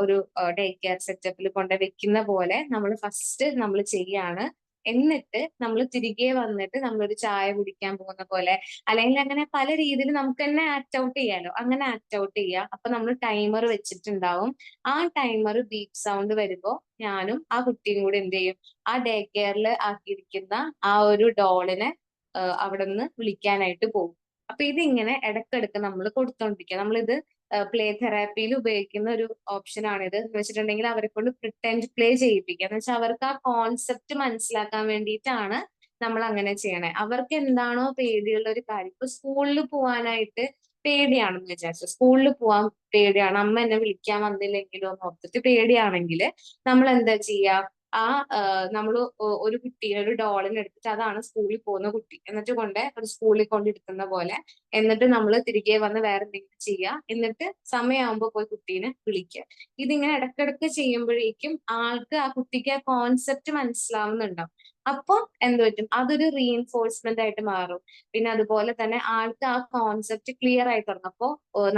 ഒരു ഡേ കെയർ സെറ്റപ്പിൽ കൊണ്ട് വെക്കുന്ന പോലെ നമ്മൾ ഫസ്റ്റ് നമ്മൾ ചെയ്യാണ്. എന്നിട്ട് നമ്മൾ തിരികെ വന്നിട്ട് നമ്മളൊരു ചായ കുടിക്കാൻ പോകുന്ന പോലെ, അല്ലെങ്കിൽ അങ്ങനെ പല രീതിയിൽ നമുക്ക് തന്നെ ആക്ട് ഔട്ട് ചെയ്യാലോ, അങ്ങനെ ആക്ട് ഔട്ട് ചെയ്യുക. അപ്പൊ നമ്മൾ ടൈമർ വെച്ചിട്ടുണ്ടാവും. ആ ടൈമർ ബീപ്പ് സൗണ്ട് വരുമ്പോ ഞാനും ആ കുട്ടിയും കൂടി എന്ത് ചെയ്യും, ആ ഡേ കെയറിൽ ആക്കിയിരിക്കുന്ന ആ ഒരു ഡോളിനെ അവിടെ നിന്ന് വിളിക്കാനായിട്ട് പോകും. അപ്പൊ ഇതിങ്ങനെ ഇടക്കിടക്ക് നമ്മൾ കൊടുത്തോണ്ടിരിക്കുക. നമ്മളിത് പ്ലേ തെറാപ്പിയിൽ ഉപയോഗിക്കുന്ന ഒരു ഓപ്ഷൻ ആണിത്. എന്ന് വെച്ചിട്ടുണ്ടെങ്കിൽ അവരെ കൊണ്ട് പ്രിറ്റൻഡ് പ്ലേ ചെയ്യിപ്പിക്കുക. എന്ന് വെച്ചാൽ അവർക്ക് ആ കോൺസെപ്റ്റ് മനസ്സിലാക്കാൻ വേണ്ടിയിട്ടാണ് നമ്മൾ അങ്ങനെ ചെയ്യണേ. അവർക്ക് എന്താണോ പേടിയുള്ള ഒരു കാര്യം, ഇപ്പൊ സ്കൂളിൽ പോവാനായിട്ട് പേടിയാണെന്ന് വിചാരിച്ചു, സ്കൂളിൽ പോവാൻ പേടിയാണ്, അമ്മ എന്നെ വിളിക്കാൻ വന്നില്ലെങ്കിലോ എന്ന് ഓർത്തിട്ട് പേടിയാണെങ്കിൽ നമ്മൾ എന്താ ചെയ്യാ, ആ നമ്മൾ ഒരു കുട്ടിയെ, ഒരു ഡോളിനെ എടുത്തിട്ട് അതാണ് സ്കൂളിൽ പോകുന്ന കുട്ടി, എന്നിട്ട് കൊണ്ട് ഒരു സ്കൂളിൽ കൊണ്ടിരുത്തുന്ന പോലെ, എന്നിട്ട് നമ്മൾ തിരികെ വന്ന് വേറെ എന്തെങ്കിലും ചെയ്യുക, എന്നിട്ട് സമയമാകുമ്പോൾ പോയി കുട്ടീനെ വിളിക്കുക. ഇതിങ്ങനെ ഇടക്കിടക്ക് ചെയ്യുമ്പോഴേക്കും ആൾക്ക്, ആ കുട്ടിക്ക് ആ കോൺസെപ്റ്റ് മനസ്സിലാവുന്നുണ്ടാവും. അപ്പൊ എന്ത് പറ്റും, അതൊരു റീഎൻഫോഴ്സ്മെന്റ് ആയിട്ട് മാറും. പിന്നെ അതുപോലെ തന്നെ ആൾക്ക് ആ കോൺസെപ്റ്റ് ക്ലിയർ ആയി തുടങ്ങും. അപ്പോ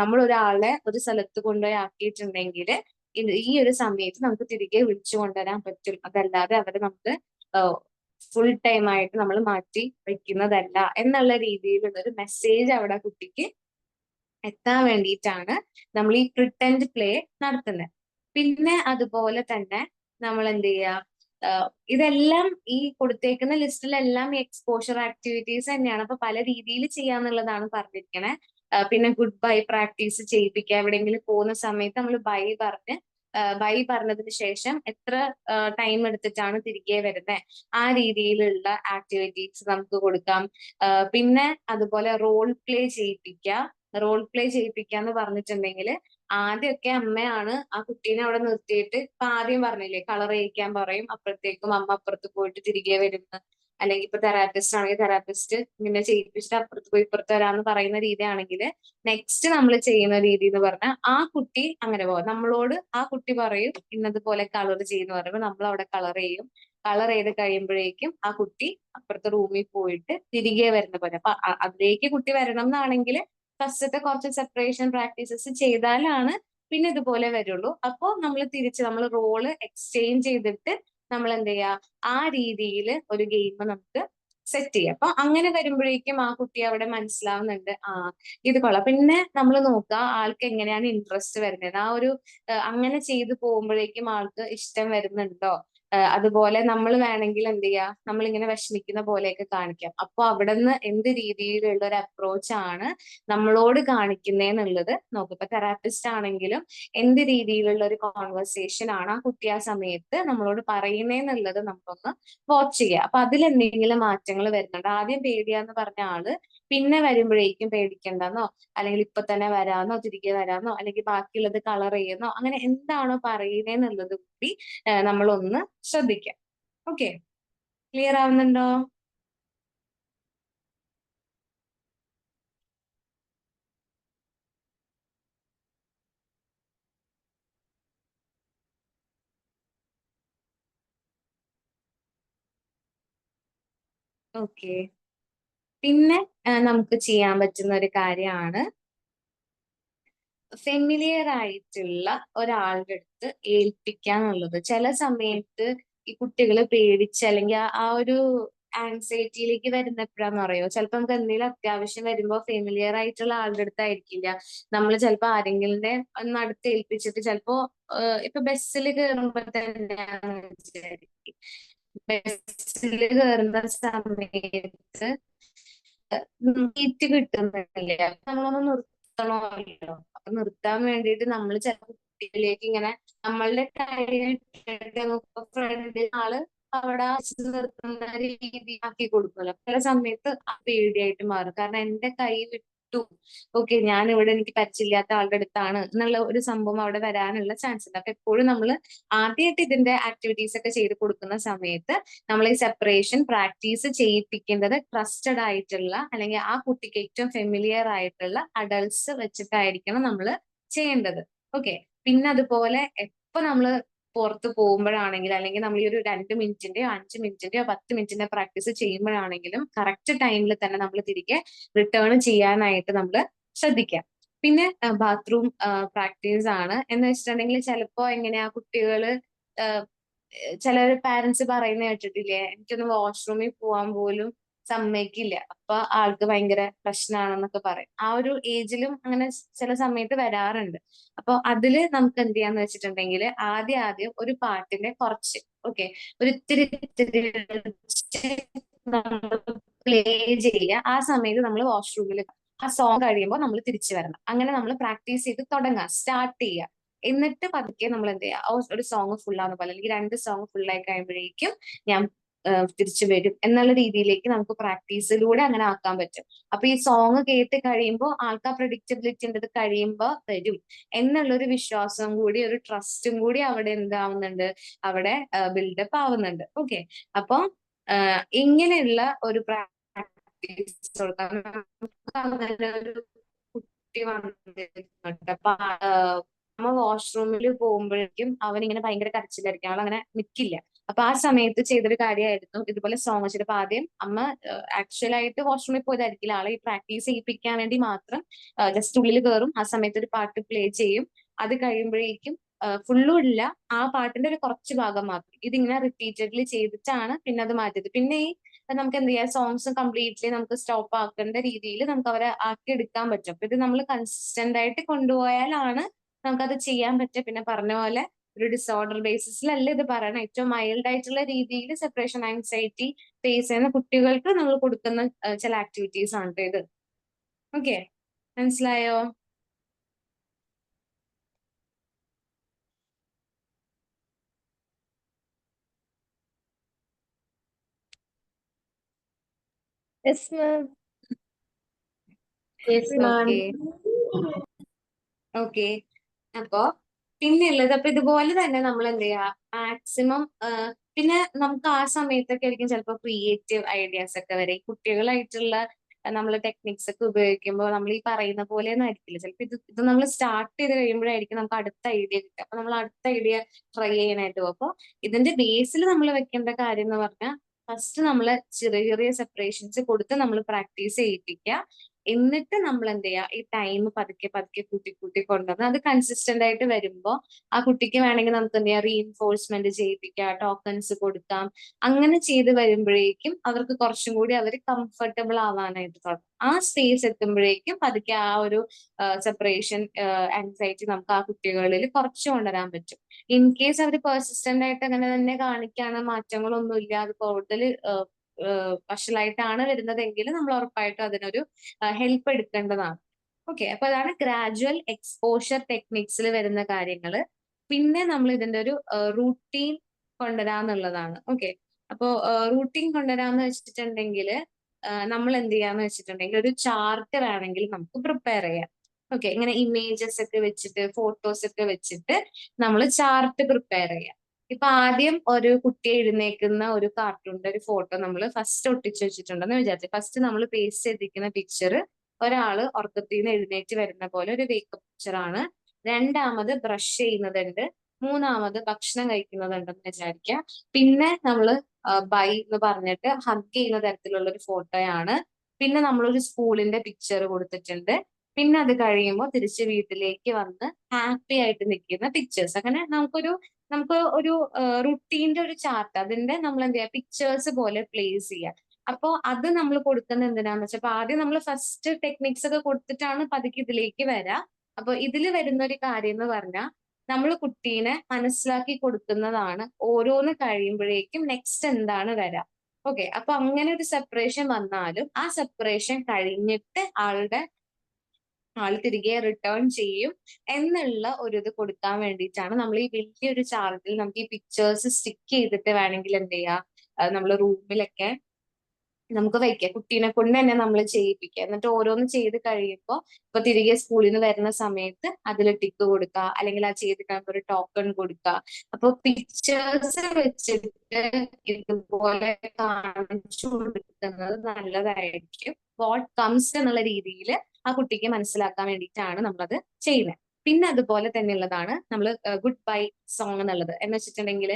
നമ്മൾ ഒരാളെ ഒരു സ്ഥലത്ത് കൊണ്ടുപോയി ആക്കിയിട്ടുണ്ടെങ്കിൽ ഈ ഒരു സമയത്ത് നമുക്ക് തിരികെ വിളിച്ചു കൊണ്ടുവരാൻ പറ്റും. അതല്ലാതെ അവരെ നമുക്ക് ഫുൾ ടൈം ആയിട്ട് നമ്മൾ മാറ്റി വെക്കുന്നതല്ല എന്നുള്ള രീതിയിലുള്ള ഒരു മെസ്സേജ് അവിടെ കുട്ടിക്ക് എത്താൻ വേണ്ടിയിട്ടാണ് നമ്മൾ ഈ പ്രിറ്റൻഡ് പ്ലേ നടത്തുന്നത്. പിന്നെ അതുപോലെ തന്നെ നമ്മൾ എന്ത് ചെയ്യുക, ഇതെല്ലാം ഈ കൊടുത്തേക്കുന്ന ലിസ്റ്റിലെല്ലാം ഈ എക്സ്പോഷർ ആക്ടിവിറ്റീസ് തന്നെയാണ്. അപ്പൊ പല രീതിയിൽ ചെയ്യാന്നുള്ളതാണ് പറഞ്ഞിരിക്കണേ. പിന്നെ ഗുഡ് ബൈ പ്രാക്ടീസ് ചെയ്യിപ്പിക്കുക. എവിടെയെങ്കിലും പോകുന്ന സമയത്ത് നമ്മൾ ബൈ പറഞ്ഞതിന് ശേഷം എത്ര ടൈം എടുത്തിട്ടാണ് തിരികെ വരുന്നത്, ആ രീതിയിലുള്ള ആക്ടിവിറ്റീസ് നമുക്ക് കൊടുക്കാം. പിന്നെ അതുപോലെ റോൾ പ്ലേ ചെയ്യിപ്പിക്കുക. റോൾ പ്ലേ ചെയ്യിപ്പിക്കുക എന്ന് പറഞ്ഞിട്ടുണ്ടെങ്കിൽ, ആദ്യമൊക്കെ അമ്മയാണ് ആ കുട്ടീനെ അവിടെ നിർത്തിയിട്ട്, ഇപ്പൊ ആദ്യം പറഞ്ഞില്ലേ കളർ ചെയ്യിക്കാൻ പറയും, അപ്പുറത്തേക്കും അമ്മ അപ്പുറത്ത് പോയിട്ട് തിരികെ വരുന്ന, അല്ലെങ്കിൽ ഇപ്പൊ തെറാപ്പിസ്റ്റ് ആണെങ്കിൽ തെറാപ്പിസ്റ്റ് ഇങ്ങനെ ചെയ്യിപ്പിച്ചിട്ട് അപ്പുറത്ത് പോയി ഇപ്പുറത്ത് വരാന്ന് പറയുന്ന രീതിയാണെങ്കിൽ, നെക്സ്റ്റ് നമ്മൾ ചെയ്യുന്ന രീതി എന്ന് പറഞ്ഞാൽ ആ കുട്ടി അങ്ങനെ പോകും. നമ്മളോട് ആ കുട്ടി പറയും ഇന്നതുപോലെ കളർ ചെയ്യുന്ന പറയുമ്പോൾ നമ്മൾ അവിടെ കളർ ചെയ്യും. കളർ ചെയ്ത് കഴിയുമ്പോഴേക്കും ആ കുട്ടി അപ്പുറത്തെ റൂമിൽ പോയിട്ട് തിരികെ വരുന്ന പോലെ. അപ്പൊ അതിലേക്ക് കുട്ടി വരണം എന്നാണെങ്കിൽ ഫസ്റ്റത്തെ കുറച്ച് സെപ്പറേഷൻ പ്രാക്ടീസസ് ചെയ്താലാണ് പിന്നെ ഇതുപോലെ വരുള്ളൂ. അപ്പോൾ നമ്മൾ തിരിച്ച് നമ്മൾ റോള് എക്സ്ചേഞ്ച് ചെയ്തിട്ട് നമ്മൾ എന്ത് ചെയ്യുക, ആ രീതിയിൽ ഒരു ഗെയിം നമുക്ക് സെറ്റ് ചെയ്യാം. അപ്പൊ അങ്ങനെ വരുമ്പോഴേക്കും ആ കുട്ടി അവിടെ മനസ്സിലാവുന്നുണ്ട്, ഇത് കൊള്ളാം. പിന്നെ നമ്മൾ നോക്കുക ആൾക്ക് എങ്ങനെയാണ് ഇൻട്രസ്റ്റ് വരുന്നത്, ആ ഒരു അങ്ങനെ ചെയ്തു പോകുമ്പോഴേക്കും ആൾക്ക് ഇഷ്ടം വരുന്നുണ്ടോ. അതുപോലെ നമ്മൾ വേണമെങ്കിൽ എന്ത് ചെയ്യാം, നമ്മളിങ്ങനെ വിഷമിക്കുന്ന പോലെയൊക്കെ കാണിക്കാം. അപ്പൊ അവിടെ നിന്ന് എന്ത് രീതിയിലുള്ള ഒരു അപ്രോച്ച് ആണ് നമ്മളോട് കാണിക്കുന്നതെന്നുള്ളത് നോക്കും. ഇപ്പൊ തെറാപ്പിസ്റ്റ് ആണെങ്കിലും എന്ത് രീതിയിലുള്ള ഒരു കോൺവെർസേഷൻ ആണ് ആ കുട്ടി ആ സമയത്ത് നമ്മളോട് പറയുന്നതെന്നുള്ളത് നമുക്കൊന്ന് വാച്ച് ചെയ്യുക. അപ്പൊ അതിലെന്തെങ്കിലും മാറ്റങ്ങൾ വരുന്നുണ്ട്. ആദ്യം പേടിയാന്ന് പറഞ്ഞ ആള് പിന്നെ വരുമ്പോഴേക്കും പേടിക്കണ്ടെന്നോ, അല്ലെങ്കിൽ ഇപ്പൊ തന്നെ വരാന്നോ, തിരികെ വരാന്നോ, അല്ലെങ്കിൽ ബാക്കിയുള്ളത് കളർ ചെയ്യുന്നോ, അങ്ങനെ എന്താണോ പറയുന്നതെന്നുള്ളത് കൂടി നമ്മളൊന്ന് ശ്രദ്ധിക്കാം. ഓക്കെ, ക്ലിയർ ആവുന്നുണ്ടോ? ഓക്കെ, പിന്നെ നമുക്ക് ചെയ്യാൻ പറ്റുന്ന ഒരു കാര്യമാണ് ഫെമിലിയർ ആയിട്ടുള്ള ഒരാളുടെ അടുത്ത് ഏൽപ്പിക്കാന്നുള്ളത്. ചില സമയത്ത് ഈ കുട്ടികൾ പേടിച്ച് അല്ലെങ്കിൽ ആ ഒരു ആൻസൈറ്റിയിലേക്ക് വരുന്ന എപ്പോഴാന്ന് പറയോ, ചിലപ്പോൾ നമുക്ക് എന്തെങ്കിലും അത്യാവശ്യം വരുമ്പോൾ ഫെമിലിയർ ആയിട്ടുള്ള ആളുടെ അടുത്തായിരിക്കില്ല നമ്മൾ ചിലപ്പോൾ ആരെങ്കിലും ഒന്ന് അടുത്ത് ഏൽപ്പിച്ചിട്ട്, ചിലപ്പോ ഇപ്പൊ ബസ്സിൽ കയറുമ്പോ തന്നെ ബസ്സിൽ കയറുന്ന സമയത്ത് സീറ്റ് കിട്ടുന്നില്ല, അപ്പൊ നമ്മളൊന്ന് നിർത്തണമല്ലോ. അപ്പൊ നിർത്താൻ വേണ്ടിയിട്ട് നമ്മൾ ചില കുട്ടികളിലേക്ക് ഇങ്ങനെ നമ്മളുടെ കൈ ഫ്രണ്ട് ആള് അവിടെ നിർത്തുന്ന രീതി ആക്കി കൊടുക്കുമല്ലോ. ചില സമയത്ത് ആ പേടിയായിട്ട് മാറും, കാരണം എന്റെ കൈ വിട്ടു, ഓക്കെ ഞാൻ ഇവിടെ എനിക്ക് പരിചയമില്ലാത്ത ആളുടെ അടുത്താണ് എന്നുള്ള ഒരു സംഭവം അവിടെ വരാനുള്ള ചാൻസ് ഉണ്ട്. അപ്പൊ എപ്പോഴും നമ്മൾ ആദ്യമായിട്ട് ഇതിന്റെ ആക്ടിവിറ്റീസ് ഒക്കെ ചെയ്ത് കൊടുക്കുന്ന സമയത്ത് നമ്മൾ ഈ സെപ്പറേഷൻ പ്രാക്ടീസ് ചെയ്യിപ്പിക്കേണ്ടത് ട്രസ്റ്റഡ് ആയിട്ടുള്ള അല്ലെങ്കിൽ ആ കുട്ടിക്ക് ഏറ്റവും ഫെമിലിയർ ആയിട്ടുള്ള അഡൾട്ട്സ് വെച്ചിട്ടായിരിക്കണം നമ്മൾ ചെയ്യേണ്ടത്. ഓക്കെ, പിന്നെ അതുപോലെ എപ്പോ നമ്മൾ പുറത്ത് പോകുമ്പോഴാണെങ്കിലും, അല്ലെങ്കിൽ നമ്മൾ ഈ ഒരു 2 മിനിറ്റിന്റെയോ 5 മിനിറ്റിന്റെയോ 10 മിനിറ്റിന്റെ പ്രാക്ടീസ് ചെയ്യുമ്പോഴാണെങ്കിലും കറക്റ്റ് ടൈമിൽ തന്നെ നമ്മൾ തിരികെ റിട്ടേൺ ചെയ്യാനായിട്ട് നമ്മൾ ശ്രദ്ധിക്കാം. പിന്നെ ബാത്റൂം പ്രാക്ടീസ് ആണ് എന്ന് വെച്ചിട്ടുണ്ടെങ്കിൽ ചിലപ്പോ എങ്ങനെയാ കുട്ടികള് ചില പാരന്റ്സ് പറയുന്ന കേട്ടിട്ടില്ലേ, എനിക്കൊന്ന് വാഷ്റൂമിൽ പോവാൻ പോലും സമ്മതിക്കില്ല, അപ്പൊ ആൾക്ക് ഭയങ്കര പ്രശ്നമാണെന്നൊക്കെ പറയും. ആ ഒരു ഏജിലും അങ്ങനെ ചില സമയത്ത് വരാറുണ്ട്. അപ്പൊ അതില് നമുക്ക് എന്ത് ചെയ്യാന്ന് വെച്ചിട്ടുണ്ടെങ്കിൽ ആദ്യം ഒരു പാട്ടിന്റെ കുറച്ച് ഓക്കെ ഒരു ഇത്തിരി പ്ലേ ചെയ്യുക. ആ സമയത്ത് നമ്മൾ വാഷ്റൂമിൽ ആ സോങ് കഴിയുമ്പോൾ നമ്മൾ തിരിച്ചു വരണം. അങ്ങനെ നമ്മൾ പ്രാക്ടീസ് ചെയ്ത് തുടങ്ങാം, സ്റ്റാർട്ട് ചെയ്യുക. എന്നിട്ട് പതുക്കെ നമ്മൾ എന്ത് ചെയ്യുക, ഒരു സോങ് ഫുൾ ആവുന്ന പോലെ അല്ലെങ്കിൽ 2 സോങ് ഫുൾ ആയി കഴിയുമ്പോഴേക്കും ഞാൻ തിരിച്ചു വരും എന്നുള്ള രീതിയിലേക്ക് നമുക്ക് പ്രാക്ടീസിലൂടെ അങ്ങനെ ആക്കാൻ പറ്റും. അപ്പൊ ഈ സോങ് കേട്ട് കഴിയുമ്പോൾ ആൾക്ക് ആ പ്രഡിക്റ്റബിലിറ്റി കഴിയുമ്പോൾ വരും എന്നുള്ളൊരു വിശ്വാസം കൂടി, ഒരു ട്രസ്റ്റും കൂടി അവിടെ എന്താവുന്നുണ്ട്, അവിടെ ബിൽഡപ്പ് ആവുന്നുണ്ട്. ഓക്കെ, അപ്പൊ ഇങ്ങനെയുള്ള ഒരു പ്രാക്ടീസ് കൊടുക്കാൻ അങ്ങനെ ഒരു കുട്ടി വന്നിട്ടുണ്ട്. അപ്പൊ അമ്മ വാഷ്റൂമിൽ പോകുമ്പോഴേക്കും അവൻ ഇങ്ങനെ ഭയങ്കര കരച്ചിലായിരിക്കും, അവൾ അങ്ങനെ നിൽക്കില്ല. അപ്പൊ ആ സമയത്ത് ചെയ്തൊരു കാര്യമായിരുന്നു ഇതുപോലെ സോങ് വെച്ചിട്ട്. അപ്പൊ ആദ്യം അമ്മ ആക്ച്വലായിട്ട് വാഷ്റൂമിൽ പോയതായിരിക്കില്ല, ആളെ ഈ പ്രാക്ടീസ് ചെയ്യിപ്പിക്കാൻ വേണ്ടി മാത്രം ജസ്റ്റ് ഉള്ളിൽ കയറും, ആ സമയത്ത് ഒരു പാട്ട് പ്ലേ ചെയ്യും. അത് കഴിയുമ്പോഴേക്കും ഫുള്ളും ഇല്ല, ആ പാട്ടിന്റെ ഒരു കുറച്ച് ഭാഗം മാത്രം ഇതിങ്ങനെ റിപ്പീറ്റഡ്ലി ചെയ്തിട്ടാണ് പിന്നെ അത് മാറ്റിയത്. പിന്നെ ഈ നമുക്ക് എന്ത് ചെയ്യാം, സോങ്സ് കംപ്ലീറ്റ്ലി നമുക്ക് സ്റ്റോപ്പ് ആക്കേണ്ട രീതിയിൽ നമുക്ക് അവരെ ആക്കി എടുക്കാൻ പറ്റും. അപ്പൊ ഇത് നമ്മൾ കൺസിസ്റ്റന്റ് ആയിട്ട് കൊണ്ടുപോയാലാണ് നമുക്കത് ചെയ്യാൻ പറ്റും. പിന്നെ പറഞ്ഞ പോലെ ഒരു ഡിസോർഡർ ബേസിസിലല്ല ഇത് പറയണം, ഏറ്റവും മൈൽഡ് ആയിട്ടുള്ള രീതിയിൽ സെപ്പറേഷൻ ആൻസൈറ്റി ഫേസ് ചെയ്യുന്ന കുട്ടികൾക്ക് നമ്മൾ കൊടുക്കുന്ന ചില ആക്ടിവിറ്റീസ് ആണ് ഇത്. ഓക്കെ, മനസ്സിലായോ? Yes, ma'am. Yes, ma'am. Okay, അപ്പോ പിന്നെയുള്ളത് അപ്പൊ ഇതുപോലെ തന്നെ നമ്മൾ എന്ത് ചെയ്യാ, മാക്സിമം പിന്നെ നമുക്ക് ആ സമയത്തൊക്കെ ആയിരിക്കും ചിലപ്പോൾ ക്രിയേറ്റീവ് ഐഡിയാസ് ഒക്കെ വരെ കുട്ടികളായിട്ടുള്ള നമ്മൾ ടെക്നിക്സ് ഒക്കെ ഉപയോഗിക്കുമ്പോൾ നമ്മൾ ഈ പറയുന്ന പോലെ ഒന്നും ആയിരിക്കില്ല. ചിലപ്പോൾ ഇത് നമ്മൾ സ്റ്റാർട്ട് ചെയ്ത് കഴിയുമ്പോഴായിരിക്കും നമുക്ക് അടുത്ത ഐഡിയ കിട്ടുക. അപ്പൊ നമ്മൾ അടുത്ത ഐഡിയ ട്രൈ ചെയ്യാനായിട്ട് പോകും. അപ്പോൾ ഇതിന്റെ ബേസിൽ നമ്മൾ വെക്കേണ്ട കാര്യം എന്ന് പറഞ്ഞാൽ ഫസ്റ്റ് നമ്മൾ ചെറിയ ചെറിയ സെപ്പറേഷൻസ് കൊടുത്ത് നമ്മൾ പ്രാക്ടീസ് ചെയ്യിപ്പിക്കുക. എന്നിട്ട് നമ്മൾ എന്ത് ചെയ്യുക, ഈ ടൈം പതുക്കെ പതുക്കെ കൂട്ടി കൂട്ടി കൊണ്ടുവന്ന് അത് കൺസിസ്റ്റന്റ് ആയിട്ട് വരുമ്പോൾ ആ കുട്ടിക്ക് വേണമെങ്കിൽ നമുക്ക് എന്ത് ചെയ്യാം, റീഇൻഫോഴ്സ്മെന്റ് ചെയ്യിപ്പിക്കാം, ടോക്കൺസ് കൊടുക്കാം. അങ്ങനെ ചെയ്ത് വരുമ്പോഴേക്കും അവർക്ക് കുറച്ചും കൂടി അവർ കംഫർട്ടബിൾ ആവാനായിട്ട് തുടങ്ങും. ആ സ്റ്റേജ് എത്തുമ്പോഴേക്കും പതുക്കെ ആ ഒരു സെപ്പറേഷൻ ആൻസൈറ്റി നമുക്ക് ആ കുട്ടികളിൽ കുറച്ച് കൊണ്ടുവരാൻ പറ്റും. ഇൻ കേസ് അവർ പെർസിസ്റ്റന്റ് ആയിട്ട് അങ്ങനെ തന്നെ കാണിക്കാണ്, മാറ്റങ്ങളൊന്നുമില്ല, അത് കൂടുതൽ വഷളായിട്ടാണ് വരുന്നതെങ്കിൽ നമ്മൾ ഉറപ്പായിട്ടും അതിനൊരു ഹെൽപ്പ് എടുക്കേണ്ടതാണ്. ഓക്കെ, അപ്പൊ അതാണ് ഗ്രാജുവൽ എക്സ്പോഷർ ടെക്നിക്സിൽ വരുന്ന കാര്യങ്ങൾ. പിന്നെ നമ്മൾ ഇതിന്റെ ഒരു റൂട്ടീൻ കൊണ്ടുവരാന്നുള്ളതാണ്. ഓക്കെ, അപ്പോ റൂട്ടീൻ കൊണ്ടുവരാന്ന് വെച്ചിട്ടുണ്ടെങ്കിൽ നമ്മൾ എന്ത് ചെയ്യാന്ന് വെച്ചിട്ടുണ്ടെങ്കിൽ ഒരു ചാർട്ട് വേണമെങ്കിൽ നമുക്ക് പ്രിപ്പയർ ചെയ്യാം. ഓക്കെ, ഇങ്ങനെ ഇമേജസ് ഒക്കെ വെച്ചിട്ട് ഫോട്ടോസ് ഒക്കെ വെച്ചിട്ട് നമ്മൾ ചാർട്ട് പ്രിപ്പയർ ചെയ്യാം. ഇപ്പൊ ആദ്യം ഒരു കുട്ടി എഴുന്നേക്കുന്ന ഒരു കാർട്ടൂണിന്റെ ഒരു ഫോട്ടോ നമ്മൾ ഫസ്റ്റ് ഒട്ടിച്ചു വെച്ചിട്ടുണ്ടെന്ന് വിചാരിച്ചു. ഫസ്റ്റ് നമ്മൾ പേസ്റ്റ് ചെയ്തിരിക്കുന്ന പിക്ചർ ഒരാള് ഉറക്കത്തിൽ നിന്ന് എഴുന്നേറ്റ് വരുന്ന പോലെ ഒരു വേക്കപ്പ് പിക്ചറാണ്. രണ്ടാമത് ബ്രഷ് ചെയ്യുന്നതുണ്ട്. മൂന്നാമത് ഭക്ഷണം കഴിക്കുന്നതുണ്ടെന്ന് വിചാരിക്കുക. പിന്നെ നമ്മൾ ബൈ എന്ന് പറഞ്ഞിട്ട് ഹഗ് ചെയ്യുന്ന തരത്തിലുള്ള ഒരു ഫോട്ടോയാണ്. പിന്നെ നമ്മളൊരു സ്കൂളിന്റെ പിക്ചർ കൊടുത്തിട്ടുണ്ട്. പിന്നെ അത് കഴിയുമ്പോൾ തിരിച്ച് വീട്ടിലേക്ക് വന്ന് ഹാപ്പി ആയിട്ട് നിൽക്കുന്ന പിക്ചേഴ്സ്. അങ്ങനെ നമുക്ക് ഒരു റുട്ടീന്റെ ഒരു ചാർട്ട് അതിന്റെ നമ്മൾ എന്ത് ചെയ്യുക, പിക്ചേഴ്സ് പോലെ പ്ലേസ് ചെയ്യുക. അപ്പോ അത് നമ്മൾ കൊടുക്കുന്നത് എന്തിനാന്ന് വെച്ചാൽ ആദ്യം നമ്മൾ ഫസ്റ്റ് ടെക്നിക്സ് ഒക്കെ കൊടുത്തിട്ടാണ് പതുക്കെ ഇതിലേക്ക് വരാം. അപ്പൊ ഇതിൽ വരുന്ന ഒരു കാര്യം എന്ന് പറഞ്ഞാൽ നമ്മൾ കുട്ടീനെ മനസ്സിലാക്കി കൊടുക്കുന്നതാണ് ഓരോന്ന് കഴിയുമ്പോഴേക്കും നെക്സ്റ്റ് എന്താണ് വരാം. ഓക്കെ, അപ്പൊ അങ്ങനെ ഒരു സെപ്പറേഷൻ വന്നാലും ആ സെപ്പറേഷൻ കഴിഞ്ഞിട്ട് ആൾ തിരികെ റിട്ടേൺ ചെയ്യും എന്നുള്ള ഒരു ഇത് കൊടുക്കാൻ വേണ്ടിയിട്ടാണ് നമ്മൾ ഈ വലിയൊരു ചാർട്ടിൽ നമുക്ക് ഈ പിക്ചേഴ്സ് സ്റ്റിക്ക് ചെയ്തിട്ട് വേണമെങ്കിൽ എന്ത് ചെയ്യാം, നമ്മൾ റൂമിലൊക്കെ നമുക്ക് വയ്ക്കാം. കുട്ടീനെ കൊണ്ട് തന്നെ നമ്മൾ ചെയ്യിപ്പിക്കുക. എന്നിട്ട് ഓരോന്ന് ചെയ്ത് കഴിയുമ്പോൾ ഇപ്പൊ തിരികെ സ്കൂളിൽ നിന്ന് വരുന്ന സമയത്ത് അതിൽ ടിക്ക് കൊടുക്കുക, അല്ലെങ്കിൽ ആ ചെയ്ത് കഴിയുമ്പോൾ ഒരു ടോക്കൺ കൊടുക്കുക. അപ്പൊ പിക്ചേഴ്സ് വെച്ചിട്ട് ഇതുപോലെ കാണിച്ചു കൊടുക്കുന്നത് നല്ലതായിരിക്കും. വാട്ട് കംസ് എന്നുള്ള രീതിയിൽ ആ കുട്ടിക്ക് മനസ്സിലാക്കാൻ വേണ്ടിയിട്ടാണ് നമ്മളത് ചെയ്യുന്നത്. പിന്നെ അതുപോലെ തന്നെയുള്ളതാണ് നമ്മൾ ഗുഡ് ബൈ സോങ് എന്നുള്ളത്. എന്ന് വെച്ചിട്ടുണ്ടെങ്കിൽ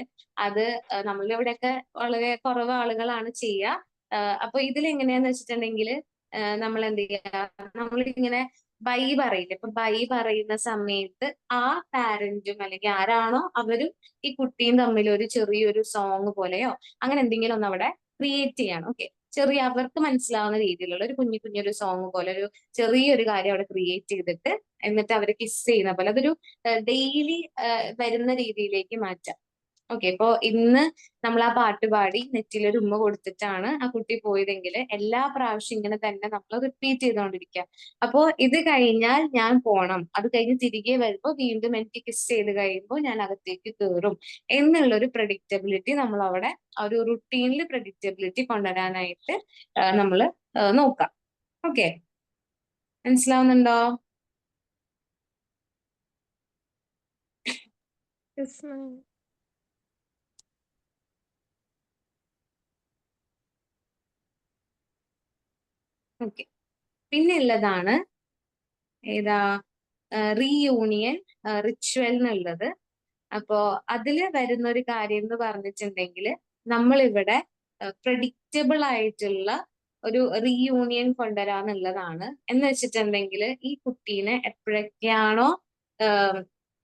അത് നമ്മളിവിടെയൊക്കെ വളരെ കുറവ് ആളുകളാണ് ചെയ്യുക. അപ്പൊ ഇതിൽ എങ്ങനെയാന്ന് വെച്ചിട്ടുണ്ടെങ്കിൽ നമ്മൾ എന്ത് ചെയ്യുക, നമ്മളിങ്ങനെ ബൈ പറയില്ല. ഇപ്പൊ ബൈ പറയുന്ന സമയത്ത് ആ പാരന്റും അല്ലെങ്കിൽ ആരാണോ അവരും ഈ കുട്ടിയും തമ്മിൽ ഒരു ചെറിയൊരു സോങ് പോലെയോ അങ്ങനെ എന്തെങ്കിലും ഒന്ന് അവിടെ ക്രിയേറ്റ് ചെയ്യണം. ഓക്കെ, ചെറിയ അവർക്ക് മനസ്സിലാവുന്ന രീതിയിലുള്ള ഒരു കുഞ്ഞൊരു സോങ് പോലെ ഒരു ചെറിയൊരു കാര്യം അവിടെ ക്രിയേറ്റ് ചെയ്തിട്ട് എന്നിട്ട് അവരെ കിസ് ചെയ്യുന്ന പോലെ അതൊരു ഡെയിലി വരുന്ന രീതിയിലേക്ക് മാറ്റാം. ഓക്കെ, ഇപ്പൊ ഇന്ന് നമ്മൾ ആ പാട്ട് പാടി നെറ്റിലൊരു ഉമ്മ കൊടുത്തിട്ടാണ് ആ കുട്ടി പോയതെങ്കിൽ എല്ലാ പ്രാവശ്യം ഇങ്ങനെ തന്നെ നമ്മൾ റിപ്പീറ്റ് ചെയ്തുകൊണ്ടിരിക്കുക. അപ്പോ ഇത് കഴിഞ്ഞാൽ ഞാൻ പോണം, അത് കഴിഞ്ഞ് തിരികെ വരുമ്പോൾ വീണ്ടും എനിക്ക് കിസ് ചെയ്ത് കഴിയുമ്പോൾ ഞാൻ അകത്തേക്ക് കയറും എന്നുള്ളൊരു പ്രഡിക്റ്റബിലിറ്റി നമ്മൾ അവിടെ ഒരു റുട്ടീനിൽ പ്രഡിക്റ്റബിലിറ്റി കൊണ്ടുവരാനായിട്ട് നമ്മൾ നോക്കാം. ഓക്കെ, മനസ്സിലാവുന്നുണ്ടോ? Yes, ma'am. ഓക്കെ, പിന്നെ ഉള്ളതാണ് ഏതാ റീയൂണിയൻ റിച്വൽ എന്നുള്ളത്. അപ്പോ അതില് വരുന്ന ഒരു കാര്യം എന്ന് പറഞ്ഞിട്ടുണ്ടെങ്കിൽ നമ്മളിവിടെ പ്രഡിക്റ്റബിൾ ആയിട്ടുള്ള ഒരു റീയൂണിയൻ കൊണ്ടുവരാന്നുള്ളതാണ്. എന്ന് വെച്ചിട്ടുണ്ടെങ്കിൽ ഈ കുട്ടീനെ എപ്പോഴൊക്കെയാണോ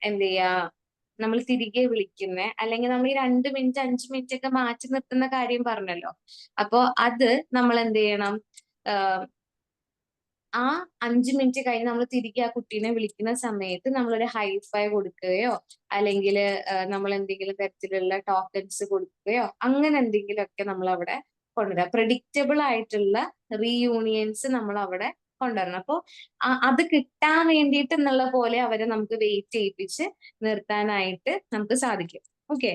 എന്ത് ചെയ്യാ നമ്മൾ തിരികെ വിളിക്കുന്നത്, അല്ലെങ്കിൽ നമ്മൾ ഈ 2 മിനിറ്റ് 5 മിനിറ്റ് ഒക്കെ മാറ്റി നിർത്തുന്ന കാര്യം പറഞ്ഞല്ലോ. അപ്പോ അത് നമ്മൾ എന്ത് ചെയ്യണം, ആ 5 മിനിറ്റ് കഴിഞ്ഞ് നമ്മൾ തിരികെ ആ കുട്ടീനെ വിളിക്കുന്ന സമയത്ത് നമ്മളൊരു ഹൈഫൈ കൊടുക്കുകയോ അല്ലെങ്കിൽ നമ്മൾ എന്തെങ്കിലും തരത്തിലുള്ള ടോക്കൺസ് കൊടുക്കുകയോ അങ്ങനെ എന്തെങ്കിലുമൊക്കെ നമ്മൾ അവിടെ കൊണ്ടുവരാം. പ്രഡിക്റ്റബിൾ ആയിട്ടുള്ള റീയൂണിയൻസ് നമ്മൾ അവിടെ കൊണ്ടുവരണം. അപ്പോൾ അത് കിട്ടാൻ വേണ്ടിയിട്ട് എന്നുള്ള പോലെ അവരെ നമുക്ക് വെയിറ്റ് ചെയ്യിപ്പിച്ച് നിർത്താനായിട്ട് നമുക്ക് സാധിക്കും. ഓക്കെ,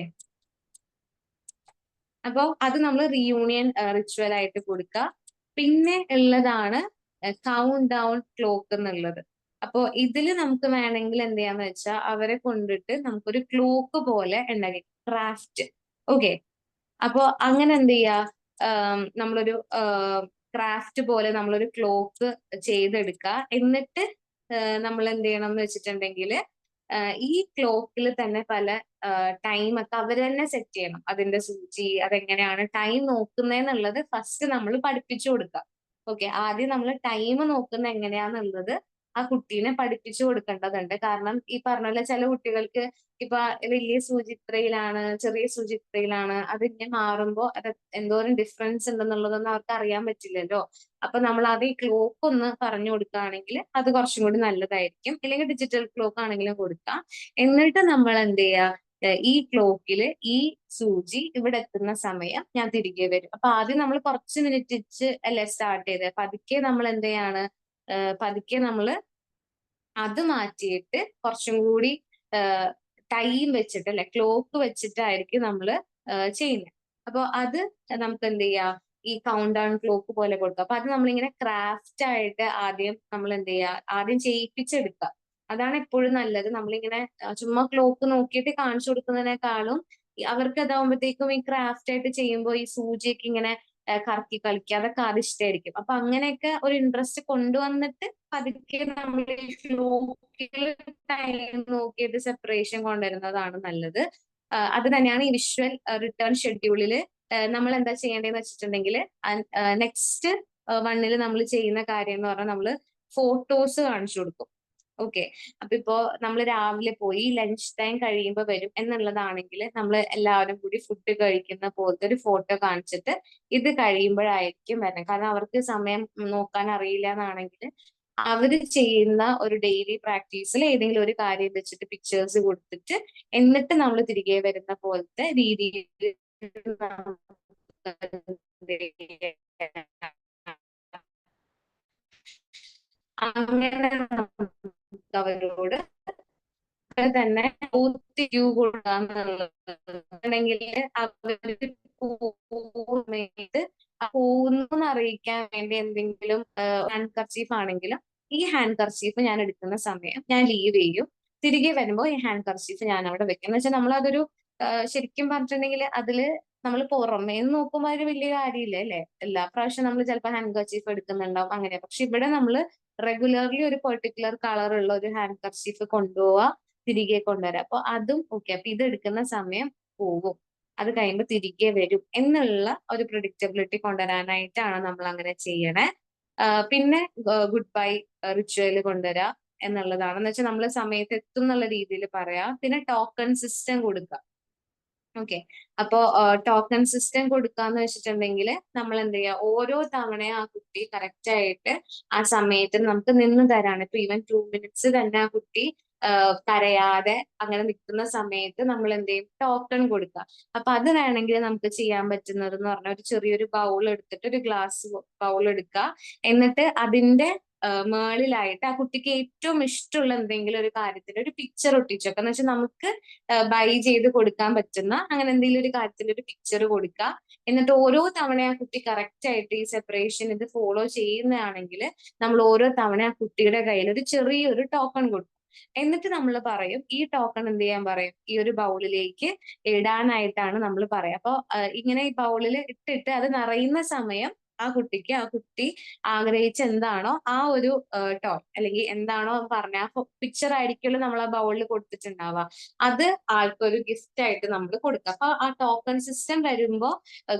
അപ്പോൾ അത് നമ്മൾ റീയൂണിയൻ റിച്വൽ ആയിട്ട് കൊടുക്കുക. പിന്നെ ഉള്ളതാണ് കൗണ്ട് ഡൗൺ ക്ലോക്ക് എന്നുള്ളത്. അപ്പോ ഇതിൽ നമുക്ക് വേണമെങ്കിൽ എന്ത് ചെയ്യാന്ന് വെച്ചാൽ അവരെ കൊണ്ടിട്ട് നമുക്കൊരു ക്ലോക്ക് പോലെ ഉണ്ടാക്കി ക്രാഫ്റ്റ്. ഓക്കെ, അപ്പോ അങ്ങനെ എന്ത് ചെയ്യാ, നമ്മളൊരു ക്രാഫ്റ്റ് പോലെ നമ്മളൊരു ക്ലോക്ക് ചെയ്തെടുക്കുക. എന്നിട്ട് നമ്മൾ എന്ത് ചെയ്യണം എന്ന് വെച്ചിട്ടുണ്ടെങ്കിൽ ഈ ക്ലോക്കിൽ തന്നെ പല ടൈം ഒക്കെ അവർ തന്നെ സെറ്റ് ചെയ്യണം. അതിന്റെ സൂചി അതെങ്ങനെയാണ് ടൈം നോക്കുന്നതെന്നുള്ളത് ഫസ്റ്റ് നമ്മൾ പഠിപ്പിച്ചു കൊടുക്കുക. ഓക്കെ, ആദ്യം നമ്മൾ ടൈം നോക്കുന്ന എങ്ങനെയാന്നുള്ളത് ആ കുട്ടീനെ പഠിപ്പിച്ചു കൊടുക്കേണ്ടതുണ്ട്. കാരണം ഈ പറഞ്ഞ പോലെ ചില കുട്ടികൾക്ക് ഇപ്പൊ വലിയ സൂചി ഇത്രയിലാണ്, ചെറിയ സൂചി ഇത്രയിലാണ്, അതിങ്ങനെ മാറുമ്പോൾ അത് എന്തോരം ഡിഫറൻസ് ഉണ്ടെന്നുള്ളതൊന്നും അവർക്ക് അറിയാൻ പറ്റില്ലല്ലോ. അപ്പൊ നമ്മൾ അത് ഈ ക്ലോക്ക് ഒന്ന് പറഞ്ഞു കൊടുക്കുകയാണെങ്കിൽ അത് കുറച്ചും കൂടി നല്ലതായിരിക്കും. ഇല്ലെങ്കിൽ ഡിജിറ്റൽ ക്ലോക്ക് ആണെങ്കിലും കൊടുക്കാം. എന്നിട്ട് നമ്മൾ എന്ത് ചെയ്യുക, ഈ ക്ലോക്കില് ഈ സൂചി ഇവിടെ എത്തുന്ന സമയം ഞാൻ തിരികെ വരും. അപ്പൊ ആദ്യം നമ്മൾ കുറച്ച് മിനിറ്റ് അല്ലേ സ്റ്റാർട്ട് ചെയ്തത്, പതുക്കെ നമ്മൾ എന്ത് ചെയ്യാണ്, പതുക്കെ നമ്മൾ അത് മാറ്റിയിട്ട് കുറച്ചും കൂടി ടൈം വെച്ചിട്ട് അല്ലെ, ക്ലോക്ക് വെച്ചിട്ടായിരിക്കും നമ്മൾ ചെയ്യുന്നത്. അപ്പൊ അത് നമുക്ക് എന്ത് ചെയ്യാം, ഈ കൗണ്ട് ഡൗൺ ക്ലോക്ക് പോലെ കൊടുക്കുക. അപ്പൊ അത് നമ്മളിങ്ങനെ ക്രാഫ്റ്റ് ആയിട്ട് ആദ്യം നമ്മൾ എന്ത് ചെയ്യുക, ആദ്യം ചെയ്യിപ്പിച്ചെടുക്കുക. അതാണ് എപ്പോഴും നല്ലത്. നമ്മളിങ്ങനെ ചുമ്മാ ക്ലോക്ക് നോക്കിയിട്ട് കാണിച്ചു കൊടുക്കുന്നതിനേക്കാളും അവർക്ക് അതാവുമ്പോഴത്തേക്കും ഈ ക്രാഫ്റ്റ് ആയിട്ട് ചെയ്യുമ്പോൾ ഈ സൂചിയൊക്കെ ഇങ്ങനെ കറക്കി കളിക്കുക, അതൊക്കെ അത് ഇഷ്ടമായിരിക്കും. അപ്പൊ അങ്ങനെയൊക്കെ ഒരു ഇൻട്രസ്റ്റ് കൊണ്ടുവന്നിട്ട് പതുക്കെ നമ്മൾ ക്ലോക്കിൽ ടൈം നോക്കിയിട്ട് സെപ്പറേഷൻ കൊണ്ടുവരുന്നതാണ് നല്ലത്. അത് തന്നെയാണ് ഈ വിഷ്വൽ റിട്ടേൺ ഷെഡ്യൂളിൽ നമ്മൾ എന്താ ചെയ്യേണ്ടതെന്ന് വെച്ചിട്ടുണ്ടെങ്കിൽ നെക്സ്റ്റ് വണ്ണിൽ നമ്മൾ ചെയ്യുന്ന കാര്യം എന്ന് പറഞ്ഞാൽ നമ്മൾ ഫോട്ടോസ് കാണിച്ചു കൊടുക്കും. ഓക്കെ, അപ്പൊ ഇപ്പോ നമ്മൾ രാവിലെ പോയി ലഞ്ച് ടൈം കഴിയുമ്പോൾ വരും എന്നുള്ളതാണെങ്കിൽ നമ്മൾ എല്ലാവരും കൂടി ഫുഡ് കഴിക്കുന്ന പോലത്തെ ഒരു ഫോട്ടോ കാണിച്ചിട്ട് ഇത് കഴിയുമ്പോഴായിരിക്കും വരുന്നത്. കാരണം അവർക്ക് സമയം നോക്കാൻ അറിയില്ല എന്നാണെങ്കിൽ അവര് ചെയ്യുന്ന ഒരു ഡെയിലി പ്രാക്ടീസിൽ ഏതെങ്കിലും ഒരു കാര്യം വെച്ചിട്ട് പിക്ചേഴ്സ് കൊടുത്തിട്ട് എന്നിട്ട് നമ്മൾ തിരികെ വരുന്ന പോലത്തെ രീതിയിൽ അങ്ങനെ അവരോട് തന്നെ ക്യൂ കൊടുക്കാന്നുണ്ടെങ്കിൽ അവര് പോകുന്നു അറിയിക്കാൻ വേണ്ടി എന്തെങ്കിലും ഹാൻഡ് കർച്ചീഫ് ആണെങ്കിലും ഈ ഹാൻഡ് കർച്ചീഫ് ഞാൻ എടുക്കുന്ന സമയം ഞാൻ ലീവ് ചെയ്യും, തിരികെ വരുമ്പോൾ ഈ ഹാൻഡ് കർച്ചീഫ് ഞാൻ അവിടെ വെക്കും. എന്ന് വെച്ചാൽ നമ്മൾ അതൊരു ശരിക്കും പറഞ്ഞിട്ടുണ്ടെങ്കിൽ അതില് നമ്മൾ പുറമേ നിന്ന് നോക്കുമ്പോൾ ഒരു വലിയ കാര്യമില്ല അല്ലെ. എല്ലാ പ്രാവശ്യം നമ്മൾ ചിലപ്പോൾ ഹാൻഡ് കർച്ചീഫ് എടുക്കുന്നുണ്ടാവും അങ്ങനെ. പക്ഷെ ഇവിടെ നമ്മൾ റെഗുലർലി ഒരു പെർട്ടിക്കുലർ കളർ ഉള്ള ഒരു ഹാൻഡ് കർച്ചീഫ് കൊണ്ടുപോവാ, തിരികെ കൊണ്ടുവരാം. അപ്പൊ അതും ഓക്കെ. അപ്പൊ ഇത് എടുക്കുന്ന സമയം പോകും, അത് കഴിയുമ്പോൾ തിരികെ വരും എന്നുള്ള ഒരു പ്രിഡിക്റ്റബിലിറ്റി കൊണ്ടുവരാനായിട്ടാണ് നമ്മൾ അങ്ങനെ ചെയ്യണേ. പിന്നെ ഗുഡ് ബൈ റിച്വൽ കൊണ്ടുവരാ എന്നുള്ളതാണ്. എന്ന് വെച്ചാൽ നമ്മൾ സമയത്ത് എത്തും എന്നുള്ള രീതിയിൽ പറയാം. പിന്നെ ടോക്കൺ സിസ്റ്റം കൊടുക്കുക. ഓക്കെ, അപ്പോ ടോക്കൺ സിസ്റ്റം കൊടുക്കാന്ന് വെച്ചിട്ടുണ്ടെങ്കിൽ നമ്മൾ എന്ത് ചെയ്യുക, ഓരോ തവണയും ആ കുട്ടി കറക്റ്റ് ആയിട്ട് ആ സമയത്ത് നമുക്ക് നിന്ന് തരാണ്. ഇപ്പൊ ഈവൻ 2 minutes തന്നെ ആ കുട്ടി കരയാതെ അങ്ങനെ നിൽക്കുന്ന സമയത്ത് നമ്മൾ എന്ത് ചെയ്യും, ടോക്കൺ കൊടുക്കുക. അപ്പൊ അത് വേണമെങ്കിൽ നമുക്ക് ചെയ്യാൻ പറ്റുന്നത് എന്ന് പറഞ്ഞാൽ ഒരു ചെറിയൊരു ബൗൾ എടുത്തിട്ട് ഒരു ഗ്ലാസ് ബൗൾ എടുക്കുക. എന്നിട്ട് അതിന്റെ മേളിലായിട്ട് ആ കുട്ടിക്ക് ഏറ്റവും ഇഷ്ടമുള്ള എന്തെങ്കിലും ഒരു കാര്യത്തിന്റെ ഒരു പിക്ചർ ഒട്ടിച്ചൊക്കെ, എന്ന് വെച്ചാൽ നമുക്ക് ബൈ ചെയ്ത് കൊടുക്കാൻ പറ്റുന്ന അങ്ങനെ എന്തെങ്കിലും ഒരു കാര്യത്തിന്റെ ഒരു പിക്ചർ കൊടുക്കുക. എന്നിട്ട് ഓരോ തവണ ആ കുട്ടി കറക്റ്റ് ആയിട്ട് ഈ സെപ്പറേഷൻ ഇത് ഫോളോ ചെയ്യുന്നതാണെങ്കിൽ നമ്മൾ ഓരോ തവണ ആ കുട്ടിയുടെ കയ്യിൽ ഒരു ചെറിയൊരു ടോക്കൺ കൊടുക്കും. എന്നിട്ട് നമ്മൾ പറയും ഈ ടോക്കൺ എന്ത് ചെയ്യാൻ പറയും, ഈ ഒരു ബൗളിലേക്ക് ഇടാനായിട്ടാണ് നമ്മൾ പറയാം. അപ്പൊ ഇങ്ങനെ ഈ ബൗളിൽ ഇട്ടിട്ട് അത് നിറയുന്ന സമയം ആ കുട്ടി ആഗ്രഹിച്ച എന്താണോ ആ ഒരു ടോയ് അല്ലെങ്കിൽ എന്താണോ പറഞ്ഞ ആ പിക്ചർ ആയിരിക്കുമല്ലോ നമ്മൾ ആ ബൗളിൽ കൊടുത്തിട്ടുണ്ടാവുക, അത് ആൾക്കൊരു ഗിഫ്റ്റ് ആയിട്ട് നമ്മൾ കൊടുക്കുക. അപ്പൊ ആ ടോക്കൺ സിസ്റ്റം വരുമ്പോ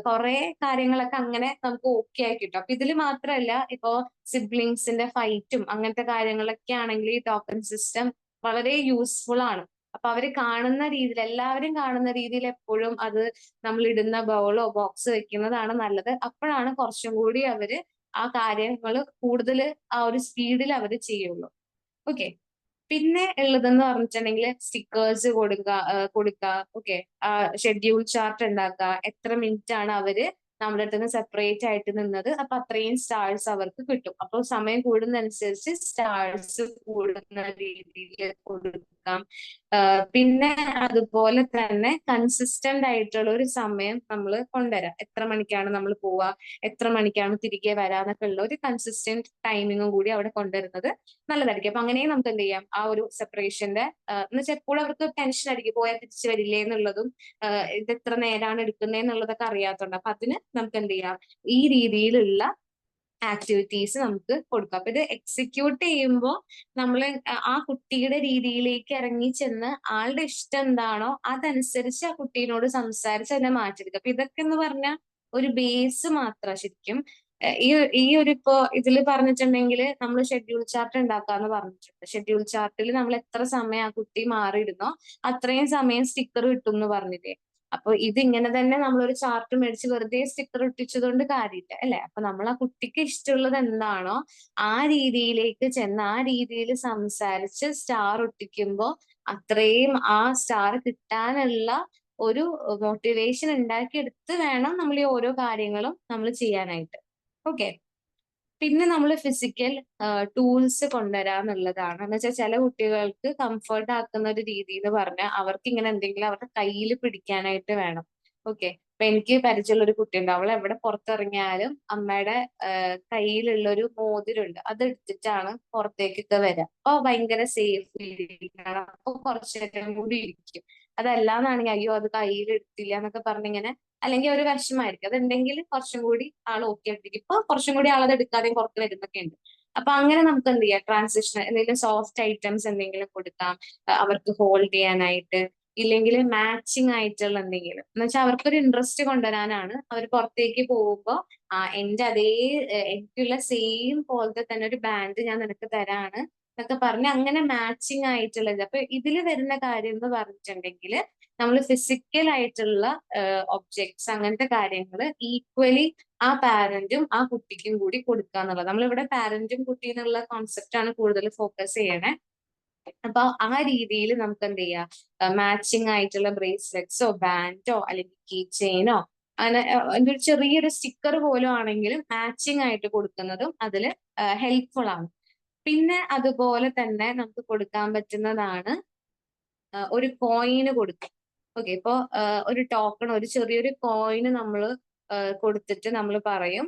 കുറെ കാര്യങ്ങളൊക്കെ അങ്ങനെ നമുക്ക് ഓക്കെ ആയി കിട്ടും. അപ്പൊ ഇതിൽ മാത്രമല്ല, ഇപ്പോ സിബ്ലിങ്സിന്റെ ഫൈറ്റും അങ്ങനത്തെ കാര്യങ്ങളൊക്കെ ആണെങ്കിൽ ഈ ടോക്കൺ സിസ്റ്റം വളരെ യൂസ്ഫുൾ ആണ്. അപ്പൊ അവര് കാണുന്ന രീതിയിൽ, എല്ലാവരും കാണുന്ന രീതിയിൽ എപ്പോഴും അത് നമ്മൾ ഇടുന്ന ബൗളോ ബോക്സ് വെക്കുന്നതാണ് നല്ലത്. അപ്പോഴാണ് കുറച്ചും കൂടി അവര് ആ കാര്യങ്ങൾ കൂടുതൽ ആ ഒരു സ്പീഡിൽ അവർ ചെയ്യുള്ളൂ. ഓക്കെ, പിന്നെ ഉള്ളതെന്ന് പറഞ്ഞിട്ടുണ്ടെങ്കിൽ സ്റ്റിക്കേഴ്സ് കൊടുക്കുക. ഓക്കെ, ഷെഡ്യൂൾ ചാർട്ട് ഉണ്ടാക്കുക. എത്ര മിനിറ്റ് ആണ് അവര് നമ്മുടെ അടുത്ത് നിന്ന് സെപ്പറേറ്റ് ആയിട്ട് നിന്നത്, അപ്പൊ അത്രയും സ്റ്റാർസ് അവർക്ക് കിട്ടും. അപ്പൊ സമയം കൂടുന്നതനുസരിച്ച് സ്റ്റാർസ് കൂടുന്ന രീതിയിൽ കൊടുക്കാം. പിന്നെ അതുപോലെ തന്നെ കൺസിസ്റ്റന്റ് ആയിട്ടുള്ള ഒരു സമയം നമ്മൾ കൊണ്ടുവരാം. എത്ര മണിക്കാണ് നമ്മൾ പോവുക, എത്ര മണിക്കാണ് തിരികെ വരാന്നൊക്കെ ഉള്ള ഒരു കൺസിസ്റ്റന്റ് ടൈമിങ്ങും കൂടി അവിടെ കൊണ്ടുവരുന്നത് നല്ലതായിരിക്കും. അപ്പൊ അങ്ങനെയും നമുക്ക് എന്ത് ചെയ്യാം, ആ ഒരു സെപ്പറേഷന്റെ എന്ന് വെച്ചാൽ എപ്പോഴും അവർക്ക് ടെൻഷൻ ആയിരിക്കും പോയാൽ തിരിച്ചു വരില്ലേ എന്നുള്ളതും ഇത് എത്ര നേരമാണ് എടുക്കുന്നത് എന്നുള്ളതൊക്കെ അറിയാത്തതുകൊണ്ട്. അപ്പൊ അതിന് നമുക്ക് എന്ത് ചെയ്യാം, ഈ രീതിയിലുള്ള ആക്ടിവിറ്റീസ് നമുക്ക് കൊടുക്കാം. അപ്പൊ ഇത് എക്സിക്യൂട്ട് ചെയ്യുമ്പോൾ നമ്മൾ ആ കുട്ടിയുടെ രീതിയിലേക്ക് ഇറങ്ങി ചെന്ന് ആളുടെ ഇഷ്ടം എന്താണോ അതനുസരിച്ച് ആ കുട്ടീനോട് സംസാരിച്ച് അതിനെ മാറ്റിയെടുക്കുക. അപ്പൊ ഇതൊക്കെ എന്ന് പറഞ്ഞാൽ ഒരു ബേസ് മാത്രം. ശരിക്കും ഈ ഒരു ഇപ്പോ ഇതിൽ പറഞ്ഞിട്ടുണ്ടെങ്കിൽ നമ്മൾ ഷെഡ്യൂൾ ചാർട്ട് ഉണ്ടാക്കാന്ന് പറഞ്ഞിട്ടുണ്ട്. ഷെഡ്യൂൾ ചാർട്ടിൽ നമ്മൾ എത്ര സമയം ആ കുട്ടി മാറിയിരുന്നോ അത്രയും സമയം സ്റ്റിക്കർ കിട്ടും എന്ന് പറഞ്ഞില്ലേ. അപ്പൊ ഇതിങ്ങനെ തന്നെ നമ്മളൊരു ചാർട്ട് മേടിച്ച് വെറുതെ സ്റ്റിക്കർ ഒട്ടിച്ചതുകൊണ്ട് കാര്യമില്ല അല്ലെ. അപ്പൊ നമ്മൾ ആ കുട്ടിക്ക് ഇഷ്ടമുള്ളത് എന്താണോ ആ രീതിയിലേക്ക് ചെന്ന് ആ രീതിയിൽ സംസാരിച്ച് സ്റ്റാർ ഒട്ടിക്കുമ്പോ അത്രയും ആ സ്റ്റാർ കിട്ടാനുള്ള ഒരു മോട്ടിവേഷൻ ഉണ്ടാക്കിയെടുത്ത് വേണം നമ്മൾ ഈ ഓരോ കാര്യങ്ങളും നമ്മൾ ചെയ്യാനായിട്ട്. ഓക്കെ. പിന്നെ നമ്മൾ ഫിസിക്കൽ ടൂൾസ് കൊണ്ടുവരാന്നുള്ളതാണ്. എന്ന് വെച്ചാൽ ചില കുട്ടികൾക്ക് കംഫർട്ട് ആക്കുന്ന ഒരു രീതി എന്ന് പറഞ്ഞാൽ അവർക്ക് ഇങ്ങനെ എന്തെങ്കിലും അവരുടെ കയ്യിൽ പിടിക്കാനായിട്ട് വേണം. ഓക്കെ. ഇപ്പൊ എനിക്ക് പരിചയമുള്ള ഒരു കുട്ടിയുണ്ട്. അവൾ എവിടെ പുറത്തിറങ്ങിയാലും അമ്മയുടെ കയ്യിലുള്ള ഒരു മോതിരമുണ്ട്, അത് എടുത്തിട്ടാണ് പുറത്തേക്കൊക്കെ വരിക. അപ്പൊ ഭയങ്കര സേഫ് ഇരിക്കണം. അപ്പൊ കുറച്ചു നേരം കൂടി ഇരിക്കും. അതല്ലാന്നാണെങ്കിൽ അയ്യോ അത് കയ്യിൽ എടുത്തില്ല എന്നൊക്കെ പറഞ്ഞിങ്ങനെ അല്ലെങ്കിൽ ഒരു വിഷമായിരിക്കും. അതുണ്ടെങ്കിൽ കുറച്ചും കൂടി ആൾ ഓക്കെ ആയിട്ടിരിക്കും. ഇപ്പൊ കുറച്ചും കൂടി ആളത് എടുക്കാതെയും പുറത്ത് വരുന്നൊക്കെ ഉണ്ട്. അപ്പൊ അങ്ങനെ നമുക്ക് എന്ത് ചെയ്യാം, ട്രാൻസിഷൻ എന്തെങ്കിലും സോഫ്റ്റ് ഐറ്റംസ് എന്തെങ്കിലും കൊടുക്കാം അവർക്ക് ഹോൾഡ് ചെയ്യാനായിട്ട്. ഇല്ലെങ്കിൽ മാച്ചിങ് ആയിട്ടുള്ള എന്തെങ്കിലും എന്ന് വെച്ചാൽ അവർക്കൊരു ഇൻട്രസ്റ്റ് കൊണ്ടുവരാനാണ്. അവർ പുറത്തേക്ക് പോകുമ്പോൾ എന്റെ അതേ എനിക്കുള്ള സെയിം പോലത്തെ തന്നെ ഒരു ബാൻഡ് ഞാൻ നിനക്ക് തരാണ് എന്നൊക്കെ പറഞ്ഞ് അങ്ങനെ മാച്ചിങ് ആയിട്ടുള്ളത്. അപ്പൊ ഇതിൽ വരുന്ന കാര്യം എന്ന് പറഞ്ഞിട്ടുണ്ടെങ്കിൽ നമ്മൾ ഫിസിക്കൽ ആയിട്ടുള്ള ഒബ്ജക്ട്സ് അങ്ങനത്തെ കാര്യങ്ങൾ ഈക്വലി ആ പാരന്റും ആ കുട്ടിക്കും കൂടി കൊടുക്കുക എന്നുള്ളത്. നമ്മളിവിടെ പാരന്റും കുട്ടി എന്നുള്ള കോൺസെപ്റ്റ് ആണ് കൂടുതൽ ഫോക്കസ് ചെയ്യണേ. അപ്പൊ ആ രീതിയിൽ നമുക്ക് എന്ത് ചെയ്യാം, മാച്ചിങ് ആയിട്ടുള്ള ബ്രേസ്ലെറ്റ്സോ ബാൻഡോ അല്ലെങ്കിൽ കീ ചെയിനോ അങ്ങനെ ഒരു ചെറിയൊരു സ്റ്റിക്കർ പോലും ആണെങ്കിലും മാച്ചിങ് ആയിട്ട് കൊടുക്കുന്നതും അതിൽ ഹെൽപ്ഫുൾ ആണ്. പിന്നെ അതുപോലെ തന്നെ നമുക്ക് കൊടുക്കാൻ പറ്റുന്നതാണ് ഒരു കോയിന് കൊടുക്കുക. ഓക്കെ. ഇപ്പോ ഒരു ടോക്കൺ ഒരു ചെറിയൊരു കോയിന് നമ്മൾ കൊടുത്തിട്ട് നമ്മൾ പറയും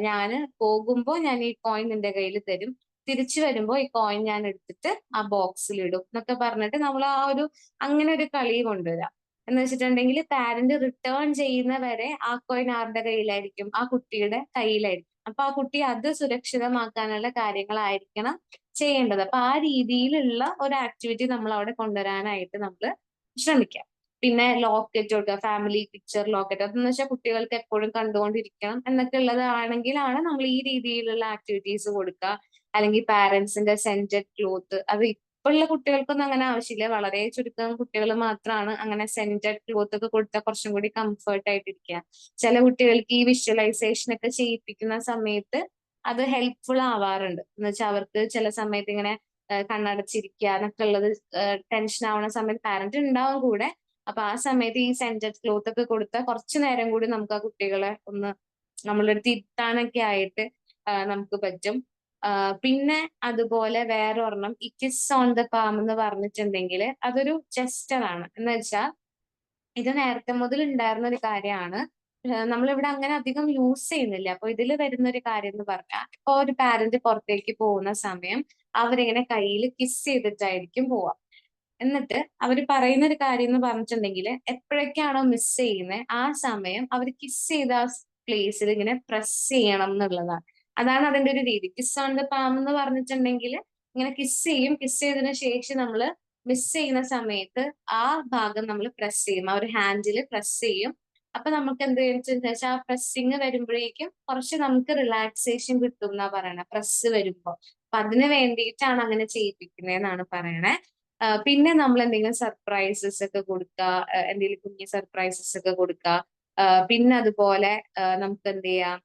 ഞാന് പോകുമ്പോ ഞാൻ ഈ കോയിൻ നിന്റെ കയ്യിൽ തരും, തിരിച്ചു വരുമ്പോ ഈ കോയിൻ ഞാൻ എടുത്തിട്ട് ആ ബോക്സിൽ ഇടും എന്നൊക്കെ പറഞ്ഞിട്ട് നമ്മൾ ആ ഒരു അങ്ങനെ ഒരു കളി കൊണ്ടുവരാം. എന്ന് വെച്ചിട്ടുണ്ടെങ്കിൽ പാരന്റ് റിട്ടേൺ ചെയ്യുന്ന വരെ ആ കോയിൻ ആരുടെ കയ്യിലായിരിക്കും, ആ കുട്ടിയുടെ കയ്യിലായിരിക്കും. അപ്പൊ ആ കുട്ടി അത് സുരക്ഷിതമാക്കാനുള്ള കാര്യങ്ങളായിരിക്കണം ചെയ്യേണ്ടത്. അപ്പൊ ആ രീതിയിലുള്ള ഒരു ആക്ടിവിറ്റി നമ്മൾ അവിടെ കൊണ്ടുവരാനായിട്ട് നമ്മൾ ശ്രമിക്കാം. പിന്നെ ലോക്കറ്റ് കൊടുക്കുക, ഫാമിലി പിക്ചർ ലോക്കറ്റ്. അതെന്ന് വെച്ചാൽ കുട്ടികൾക്ക് എപ്പോഴും കണ്ടുകൊണ്ടിരിക്കണം എന്നൊക്കെ ഉള്ളതാണെങ്കിലാണ് നമ്മൾ ഈ രീതിയിലുള്ള ആക്ടിവിറ്റീസ് കൊടുക്കുക. അല്ലെങ്കിൽ പാരന്റ്സിന്റെ സെന്റഡ് ക്ലോത്ത്, അത് ഇപ്പോഴുള്ള കുട്ടികൾക്കൊന്നും അങ്ങനെ ആവശ്യമില്ല. വളരെ ചുരുക്കം കുട്ടികൾ മാത്രമാണ് അങ്ങനെ സെന്റഡ് ക്ലോത്ത് ഒക്കെ കൊടുത്താൽ കുറച്ചും കൂടി കംഫർട്ട് ആയിട്ടിരിക്കുക. ചില കുട്ടികൾക്ക് ഈ വിഷ്വലൈസേഷൻ ഒക്കെ ചെയ്യിപ്പിക്കുന്ന സമയത്ത് അത് ഹെൽപ്ഫുൾ ആവാറുണ്ട്. എന്ന് വെച്ചാൽ അവർക്ക് ചില സമയത്ത് ഇങ്ങനെ കണ്ണടച്ചിരിക്കുക എന്നൊക്കെ ഉള്ളത് ടെൻഷൻ ആവുന്ന സമയത്ത് പാരന്റ് ഉണ്ടാവും കൂടെ. അപ്പൊ ആ സമയത്ത് ഈ സെന്റഡ് ക്ലോത്ത് ഒക്കെ കൊടുത്താൽ കുറച്ചു നേരം കൂടി നമുക്ക് ആ കുട്ടികളെ ഒന്ന് നമ്മളുടെ അടുത്ത് ഇരുത്താനൊക്കെ ആയിട്ട് നമുക്ക് പറ്റും. പിന്നെ അതുപോലെ വേറെ ഒരെണ്ണം ഈ കിസ് ഓൺ ദ പാം എന്ന് പറഞ്ഞിട്ടുണ്ടെങ്കിൽ അതൊരു ജസ്റ്റർ ആണ്. എന്ന് വെച്ചാൽ ഇത് നേരത്തെ മുതൽ ഉണ്ടായിരുന്ന ഒരു കാര്യമാണ്. നമ്മളിവിടെ അങ്ങനെ അധികം യൂസ് ചെയ്യുന്നില്ല. അപ്പൊ ഇതിൽ വരുന്ന ഒരു കാര്യം എന്ന് പറഞ്ഞാൽ ഇപ്പൊ ഒരു പാരന്റ് പുറത്തേക്ക് പോകുന്ന സമയം അവരിങ്ങനെ കയ്യിൽ കിസ് ചെയ്തിട്ടായിരിക്കും പോവാ. എന്നിട്ട് അവർ പറയുന്ന ഒരു കാര്യം എന്ന് പറഞ്ഞിട്ടുണ്ടെങ്കിൽ എപ്പോഴൊക്കെയാണോ മിസ് ചെയ്യുന്നത് ആ സമയം അവർ കിസ് ചെയ്ത ആ പ്ലേസിൽ ഇങ്ങനെ പ്രസ് ചെയ്യണം എന്നുള്ളതാണ്. അതാണ് അതിന്റെ ഒരു രീതി. കിസ് ഓൺ ദ പാം എന്ന് പറഞ്ഞിട്ടുണ്ടെങ്കിൽ ഇങ്ങനെ കിസ് ചെയ്യും. കിസ് ചെയ്തതിനു ശേഷം നമ്മൾ മിസ് ചെയ്യുന്ന സമയത്ത് ആ ഭാഗം നമ്മൾ പ്രസ് ചെയ്യും, ആ ഒരു ഹാൻഡിൽ പ്രസ് ചെയ്യും. അപ്പൊ നമുക്ക് എന്ത് വെച്ചാൽ ആ പ്രസ്സിങ് വരുമ്പോഴേക്കും കുറച്ച് നമുക്ക് റിലാക്സേഷൻ കിട്ടും എന്നാ പറയണേ പ്രസ് വരുമ്പോ. അപ്പൊ അതിന് വേണ്ടിയിട്ടാണ് അങ്ങനെ ചെയ്യിപ്പിക്കുന്നതെന്നാണ് പറയണേ. പിന്നെ നമ്മൾ എന്തെങ്കിലും സർപ്രൈസസ് ഒക്കെ കൊടുക്കുക, എന്തെങ്കിലും കുഞ്ഞു സർപ്രൈസസ് ഒക്കെ കൊടുക്കുക. പിന്നെ അതുപോലെ നമുക്ക് എന്ത് ചെയ്യാം,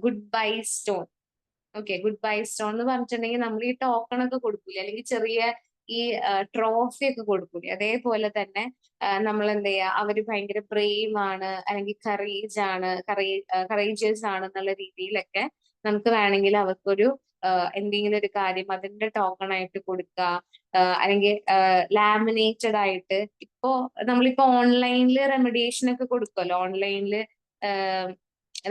good bye stone. Okay. Good bye stone എന്ന് പറഞ്ഞിട്ടുണ്ടെങ്കിൽ നമ്മൾ ഈ ടോക്കൺ ഒക്കെ കൊടുക്കൂലേ, അല്ലെങ്കിൽ ചെറിയ ഈ ട്രോഫി ഒക്കെ കൊടുക്കൂലേ, അതേപോലെ തന്നെ നമ്മൾ എന്ത് ചെയ്യുക, അവര് ഭയങ്കര ബ്രേവ് ആണ് അല്ലെങ്കിൽ കറേജിയസ് ആണ് എന്നുള്ള രീതിയിലൊക്കെ നമുക്ക് വേണമെങ്കിൽ അവർക്കൊരു എന്തെങ്കിലും ഒരു കാര്യം അതിന്റെ ടോക്കൺ ആയിട്ട് കൊടുക്കുക. അല്ലെങ്കിൽ ലാമിനേറ്റഡ് ആയിട്ട് ഇപ്പോ നമ്മളിപ്പോ ഓൺലൈനിൽ റെമഡിയേഷൻ ഒക്കെ കൊടുക്കുമല്ലോ, ഓൺലൈനിൽ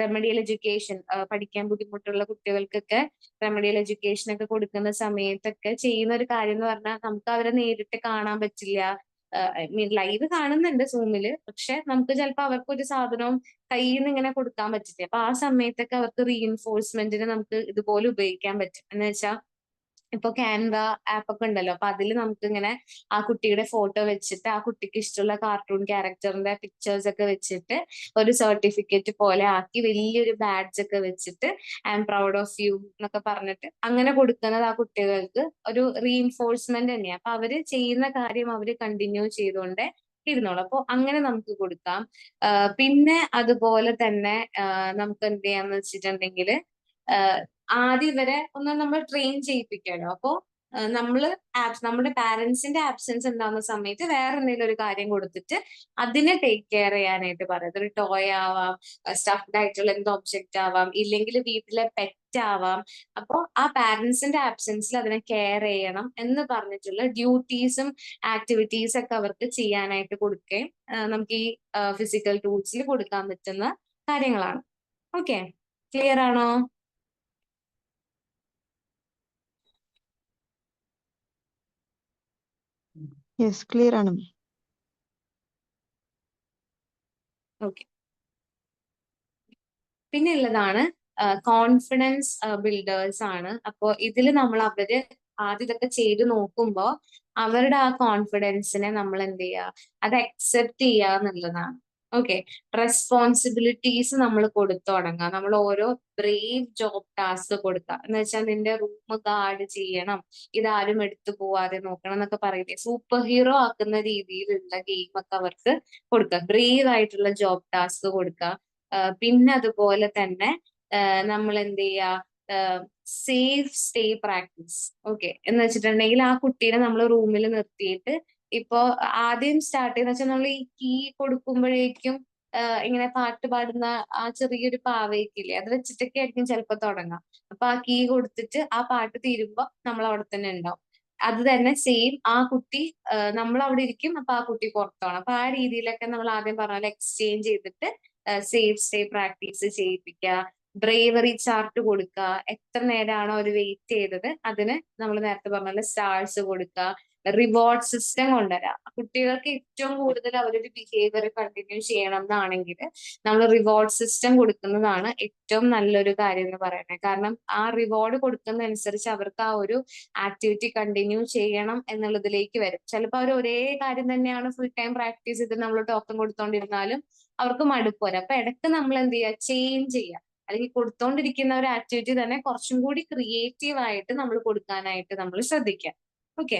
റെമഡിയൽ എഡ്യൂക്കേഷൻ പഠിക്കാൻ ബുദ്ധിമുട്ടുള്ള കുട്ടികൾക്കൊക്കെ റെമഡിയൽ എഡ്യൂക്കേഷൻ ഒക്കെ കൊടുക്കുന്ന സമയത്തൊക്കെ ചെയ്യുന്ന ഒരു കാര്യം എന്ന് പറഞ്ഞാൽ നമുക്ക് അവരെ നേരിട്ട് കാണാൻ പറ്റില്ല. ഐ മീൻ ലൈവ് കാണുന്നുണ്ട് സൂമില്, പക്ഷെ നമുക്ക് ചിലപ്പോൾ അവർക്ക് ഒരു സാധനവും കയ്യിൽ നിന്ന് ഇങ്ങനെ കൊടുക്കാൻ പറ്റില്ല. അപ്പൊ ആ സമയത്തൊക്കെ അവർക്ക് റീഇൻഫോഴ്സ്മെന്റിന് നമുക്ക് ഇതുപോലെ ഉപയോഗിക്കാൻ പറ്റും. എന്ന് വെച്ചാൽ ഇപ്പൊ ക്യാൻവ ആപ്പ് ഒക്കെ ഉണ്ടല്ലോ, അപ്പൊ അതിൽ നമുക്ക് ഇങ്ങനെ ആ കുട്ടിയുടെ ഫോട്ടോ വെച്ചിട്ട് ആ കുട്ടിക്ക് ഇഷ്ടമുള്ള കാർട്ടൂൺ ക്യാരക്ടറിന്റെ പിക്ചേഴ്സ് ഒക്കെ വെച്ചിട്ട് ഒരു സർട്ടിഫിക്കറ്റ് പോലെ ആക്കി വലിയൊരു ബാഡ്ജ് ഒക്കെ വെച്ചിട്ട് I am proud of you എന്നൊക്കെ പറഞ്ഞിട്ട് അങ്ങനെ കൊടുക്കുന്നത് ആ കുട്ടികൾക്ക് ഒരു റീഇൻഫോഴ്സ്മെന്റ് തന്നെയാണ്. അപ്പൊ അവര് ചെയ്യുന്ന കാര്യം അവര് കണ്ടിന്യൂ ചെയ്തുകൊണ്ട് ഇരുന്നോളൂ. അപ്പൊ അങ്ങനെ നമുക്ക് കൊടുക്കാം. പിന്നെ അതുപോലെ തന്നെ നമുക്ക് എന്ത് ചെയ്യാന്ന് വെച്ചിട്ടുണ്ടെങ്കിൽ ആദ്യം ഇവരെ ഒന്ന് നമ്മൾ ട്രെയിൻ ചെയ്യിപ്പിക്കണോ. അപ്പോ നമ്മള് നമ്മുടെ പാരന്റ്സിന്റെ ആബ്സെൻസ് ഉണ്ടാവുന്ന സമയത്ത് വേറെ എന്തെങ്കിലും ഒരു കാര്യം കൊടുത്തിട്ട് അതിനെ ടേക്ക് കെയർ ചെയ്യാനായിട്ട് പറയാം. അതൊരു ടോയ് ആവാം, സ്റ്റഫ്ഡ് ആയിട്ടുള്ള എന്ത് ഒബ്ജക്റ്റ് ആവാം, ഇല്ലെങ്കിൽ വീട്ടിലെ പെറ്റ് ആവാം. അപ്പോ ആ പാരന്റ്സിന്റെ ആബ്സെൻസിൽ അതിനെ കെയർ ചെയ്യണം എന്ന് പറഞ്ഞിട്ടുള്ള ഡ്യൂട്ടീസും ആക്ടിവിറ്റീസ് ഒക്കെ അവർക്ക് ചെയ്യാനായിട്ട് കൊടുക്കുകയും നമുക്ക് ഈ ഫിസിക്കൽ ടൂൾസിൽ കൊടുക്കാൻ പറ്റുന്ന കാര്യങ്ങളാണ്. ഓക്കെ, ക്ലിയർ ആണോ? യെസ്, ക്ലിയർ ആണ്. ഓക്കെ. പിന്നെ ഉള്ളതാണ് കോൺഫിഡൻസ് ബിൽഡേഴ്സ് ആണ്. അപ്പോ ഇതിൽ നമ്മൾ അവര് ആദ്യം ഇതൊക്കെ ചെയ്ത് നോക്കുമ്പോ അവരുടെ ആ കോൺഫിഡൻസിനെ നമ്മൾ എന്ത് ചെയ്യുക, അത് അക്സെപ്റ്റ് ചെയ്യുക എന്നുള്ളതാണ്. ഓക്കെ, റെസ്പോൺസിബിലിറ്റീസ് നമ്മൾ കൊടുത്തു തുടങ്ങുക. നമ്മൾ ഓരോ ബ്രേവ് ജോബ് ടാസ്ക് കൊടുക്കുക. എന്ന് വെച്ചാൽ നിന്റെ റൂം ഗാർഡ് ചെയ്യണം, ഇതാരും എടുത്തു പോവാതെ നോക്കണം എന്നൊക്കെ പറയില്ലേ, സൂപ്പർ ഹീറോ ആക്കുന്ന രീതിയിലുള്ള ഗെയിം ഒക്കെ അവർക്ക് കൊടുക്കുക. ബ്രേവ് ആയിട്ടുള്ള ജോബ് ടാസ്ക് കൊടുക്കുക. പിന്നെ അതുപോലെ തന്നെ നമ്മൾ എന്ത് ചെയ്യുക, സേഫ് സ്റ്റേ പ്രാക്ടീസ്. ഓക്കെ, എന്ന് വെച്ചിട്ടുണ്ടെങ്കിൽ ആ കുട്ടീനെ നമ്മൾ റൂമിൽ നിർത്തിയിട്ട് ഇപ്പോ ആദ്യം സ്റ്റാർട്ട് ചെയ്യുന്ന വെച്ചാൽ നമ്മൾ ഈ കീ കൊടുക്കുമ്പോഴേക്കും ഇങ്ങനെ പാട്ട് പാടുന്ന ആ ചെറിയൊരു പാവയ്ക്കില്ലേ, അത് വെച്ചിട്ടൊക്കെ ആയിരിക്കും ചിലപ്പോൾ തുടങ്ങാം. അപ്പൊ ആ കീ കൊടുത്തിട്ട് ആ പാട്ട് തീരുമ്പോ നമ്മൾ അവിടെ തന്നെ ഉണ്ടാവും. അത് തന്നെ സെയിം ആ കുട്ടി നമ്മൾ അവിടെ ഇരിക്കും, അപ്പൊ ആ കുട്ടി പുറത്താണ്. അപ്പൊ ആ രീതിയിലൊക്കെ നമ്മൾ ആദ്യം പറഞ്ഞ പോലെ എക്സ്ചേഞ്ച് ചെയ്തിട്ട് സേഫ് സ്റ്റേ പ്രാക്ടീസ് ചെയ്യിപ്പിക്കുക. ബ്രേവറി ചാർട്ട് കൊടുക്കുക. എത്ര നേരമാണോ അവർ വെയിറ്റ് ചെയ്തത് അതിന് നമ്മൾ നേരത്തെ പറഞ്ഞ പോലെ സ്റ്റാർസ് കൊടുക്കുക. റിവാർഡ് സിസ്റ്റം കൊണ്ടുവരാം. കുട്ടികൾക്ക് ഏറ്റവും കൂടുതൽ അവരൊരു ബിഹേവിയർ കണ്ടിന്യൂ ചെയ്യണം എന്നാണെങ്കിൽ നമ്മൾ റിവാർഡ് സിസ്റ്റം കൊടുക്കുന്നതാണ് ഏറ്റവും നല്ലൊരു കാര്യം എന്ന് പറയുന്നത്. കാരണം ആ റിവാർഡ് കൊടുക്കുന്നതനുസരിച്ച് അവർക്ക് ആ ഒരു ആക്ടിവിറ്റി കണ്ടിന്യൂ ചെയ്യണം എന്നുള്ളതിലേക്ക് വരും. ചിലപ്പോൾ അവർ ഒരേ കാര്യം തന്നെയാണ് ഫുൾ ടൈം പ്രാക്ടീസ് ചെയ്ത് നമ്മൾ ടോക്കൺ കൊടുത്തോണ്ടിരുന്നാലും അവർക്ക് മടുപ്പ് വരും. അപ്പൊ ഇടയ്ക്ക് നമ്മൾ എന്ത് ചെയ്യുക, ചേഞ്ച് ചെയ്യുക. അല്ലെങ്കിൽ കൊടുത്തോണ്ടിരിക്കുന്ന ഒരു ആക്ടിവിറ്റി തന്നെ കുറച്ചും കൂടി ക്രിയേറ്റീവ് ആയിട്ട് നമ്മൾ കൊടുക്കാനായിട്ട് നമ്മൾ ശ്രദ്ധിക്കുക. ഓക്കെ,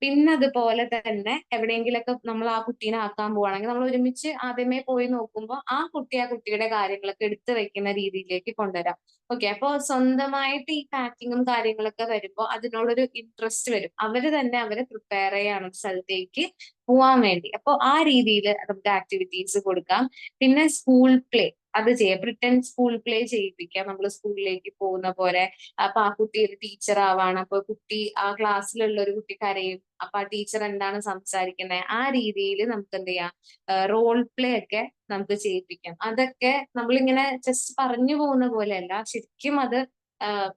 പിന്നെ അതുപോലെ തന്നെ എവിടെയെങ്കിലൊക്കെ നമ്മൾ ആ കുട്ടീനെ ആക്കാൻ പോവാണെങ്കിൽ നമ്മൾ ഒരുമിച്ച് ആദ്യമേ പോയി നോക്കുമ്പോൾ ആ കുട്ടിയുടെ കാര്യങ്ങളൊക്കെ എടുത്തു വെക്കുന്ന രീതിയിലേക്ക് കൊണ്ടുവരാം. ഓക്കെ, അപ്പോൾ സ്വന്തമായിട്ട് ഈ പാക്കിങ്ങും കാര്യങ്ങളൊക്കെ വരുമ്പോൾ അതിനോടൊരു ഇൻട്രസ്റ്റ് വരും. അവര് തന്നെ അവരെ പ്രിപ്പയർ ചെയ്യാണ് സ്ഥലത്തേക്ക് പോവാൻ വേണ്ടി. അപ്പോൾ ആ രീതിയിൽ നമുക്ക് ആക്ടിവിറ്റീസ് കൊടുക്കാം. പിന്നെ സ്കൂൾ പ്ലേ അത് ചെയ്യാം. പ്രിട്ടൻഡ് സ്കൂൾ പ്ലേ ചെയ്യിപ്പിക്കാം. നമ്മൾ സ്കൂളിലേക്ക് പോകുന്ന പോലെ. അപ്പൊ ആ കുട്ടി ഒരു ടീച്ചർ ആവാണ്. അപ്പൊ കുട്ടി ആ ക്ലാസ്സിലുള്ള ഒരു കുട്ടി കരയും. അപ്പൊ ആ ടീച്ചർ എന്താണ് സംസാരിക്കുന്നത് ആ രീതിയിൽ നമുക്ക് എന്ത് ചെയ്യാം, റോൾ പ്ലേ ഒക്കെ നമുക്ക് ചെയ്യിപ്പിക്കാം. അതൊക്കെ നമ്മളിങ്ങനെ ജസ്റ്റ് പറഞ്ഞു പോകുന്ന പോലെയല്ല, ശരിക്കും അത്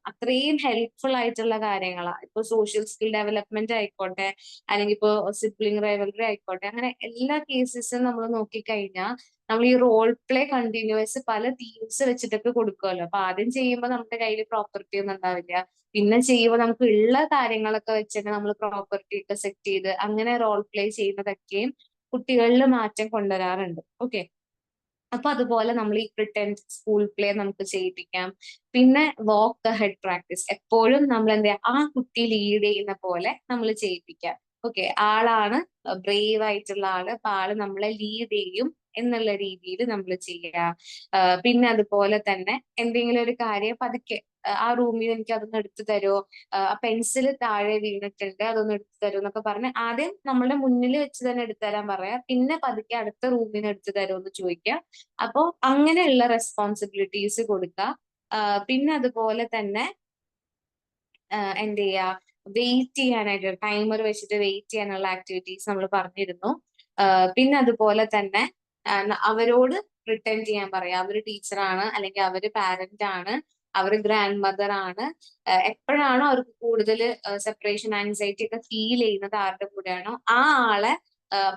അത്രയും ഹെൽപ്ഫുൾ ആയിട്ടുള്ള കാര്യങ്ങളാണ്. ഇപ്പൊ സോഷ്യൽ സ്കിൽ ഡെവലപ്മെന്റ് ആയിക്കോട്ടെ, അല്ലെങ്കിൽ ഇപ്പോ സിബ്ലിംഗ് റൈവലറി ആയിക്കോട്ടെ, അങ്ങനെ എല്ലാ കേസസും നമ്മൾ നോക്കിക്കഴിഞ്ഞാൽ നമ്മൾ ഈ റോൾ പ്ലേ കണ്ടിന്യൂസ് പല തീംസ് വെച്ചിട്ടൊക്കെ കൊടുക്കുമല്ലോ. അപ്പൊ ആദ്യം ചെയ്യുമ്പോൾ നമ്മുടെ കയ്യിൽ പ്രോപ്പർട്ടി ഒന്നും ഉണ്ടാവില്ല. പിന്നെ ചെയ്യുമ്പോൾ നമുക്ക് ഉള്ള കാര്യങ്ങളൊക്കെ വെച്ചിട്ട് നമ്മൾ പ്രോപ്പർട്ടി ഒക്കെ സെറ്റ് ചെയ്ത് അങ്ങനെ റോൾ പ്ലേ ചെയ്യുന്നതൊക്കെയും കുട്ടികളിൽ മാറ്റം കൊണ്ടുവരാറുണ്ട്. ഓക്കെ, അപ്പൊ അതുപോലെ നമ്മൾ ഈ പ്രിട്ടൻഡ് സ്കൂൾ പ്ലേ നമുക്ക് ചെയ്യിപ്പിക്കാം. പിന്നെ വാക്ക് ഹെഡ് പ്രാക്ടീസ് എപ്പോഴും നമ്മൾ എന്താ ആ കുട്ടി ലീഡ് ചെയ്യുന്ന പോലെ നമ്മൾ ചെയ്യിപ്പിക്കാം. ഓക്കെ, ആളാണ് ബ്രേവ് ആയിട്ടുള്ള ആള്, അപ്പൊ ആള് നമ്മളെ ലീഡ് ചെയ്യും എന്നുള്ള രീതിയിൽ നമ്മൾ ചെയ്യുക. പിന്നെ അതുപോലെ തന്നെ എന്തെങ്കിലും ഒരു കാര്യം പതുക്കെ ആ റൂമിൽ എനിക്ക് അതൊന്ന് എടുത്തു തരുമോ, ആ പെൻസിൽ താഴെ വീണിട്ടുണ്ട് അതൊന്ന് എടുത്തു തരുമോ എന്നൊക്കെ പറഞ്ഞ് ആദ്യം നമ്മളുടെ മുന്നിൽ വെച്ച് തന്നെ എടുത്തു തരാൻ പറയാം. പിന്നെ പതുക്കെ അടുത്ത റൂമിൽ നിന്ന് എടുത്തു തരുമോ എന്ന് ചോദിക്കാം. അപ്പോ അങ്ങനെയുള്ള റെസ്പോൺസിബിലിറ്റീസ് കൊടുക്കുക. പിന്നെ അതുപോലെ തന്നെ എന്ത് ചെയ്യുക, വെയിറ്റ് ചെയ്യാനായിട്ട് ടൈമർ വെച്ചിട്ട് വെയിറ്റ് ചെയ്യാനുള്ള ആക്ടിവിറ്റീസ് നമ്മൾ പറഞ്ഞിരുന്നു. പിന്നെ അതുപോലെ തന്നെ അവരോട് റിട്ടേൺ ചെയ്യാൻ പറയാം. അവര് ടീച്ചറാണ്, അല്ലെങ്കിൽ അവര് പാരന്റ് ആണ്, അവര് ഗ്രാൻഡ് മദർ ആണ്. എപ്പോഴാണോ അവർക്ക് കൂടുതൽ സെപ്പറേഷൻ ആൻസൈറ്റി ഒക്കെ ഫീൽ ചെയ്യുന്നത് ആരുടെ കൂടെയാണോ ആ ആളെ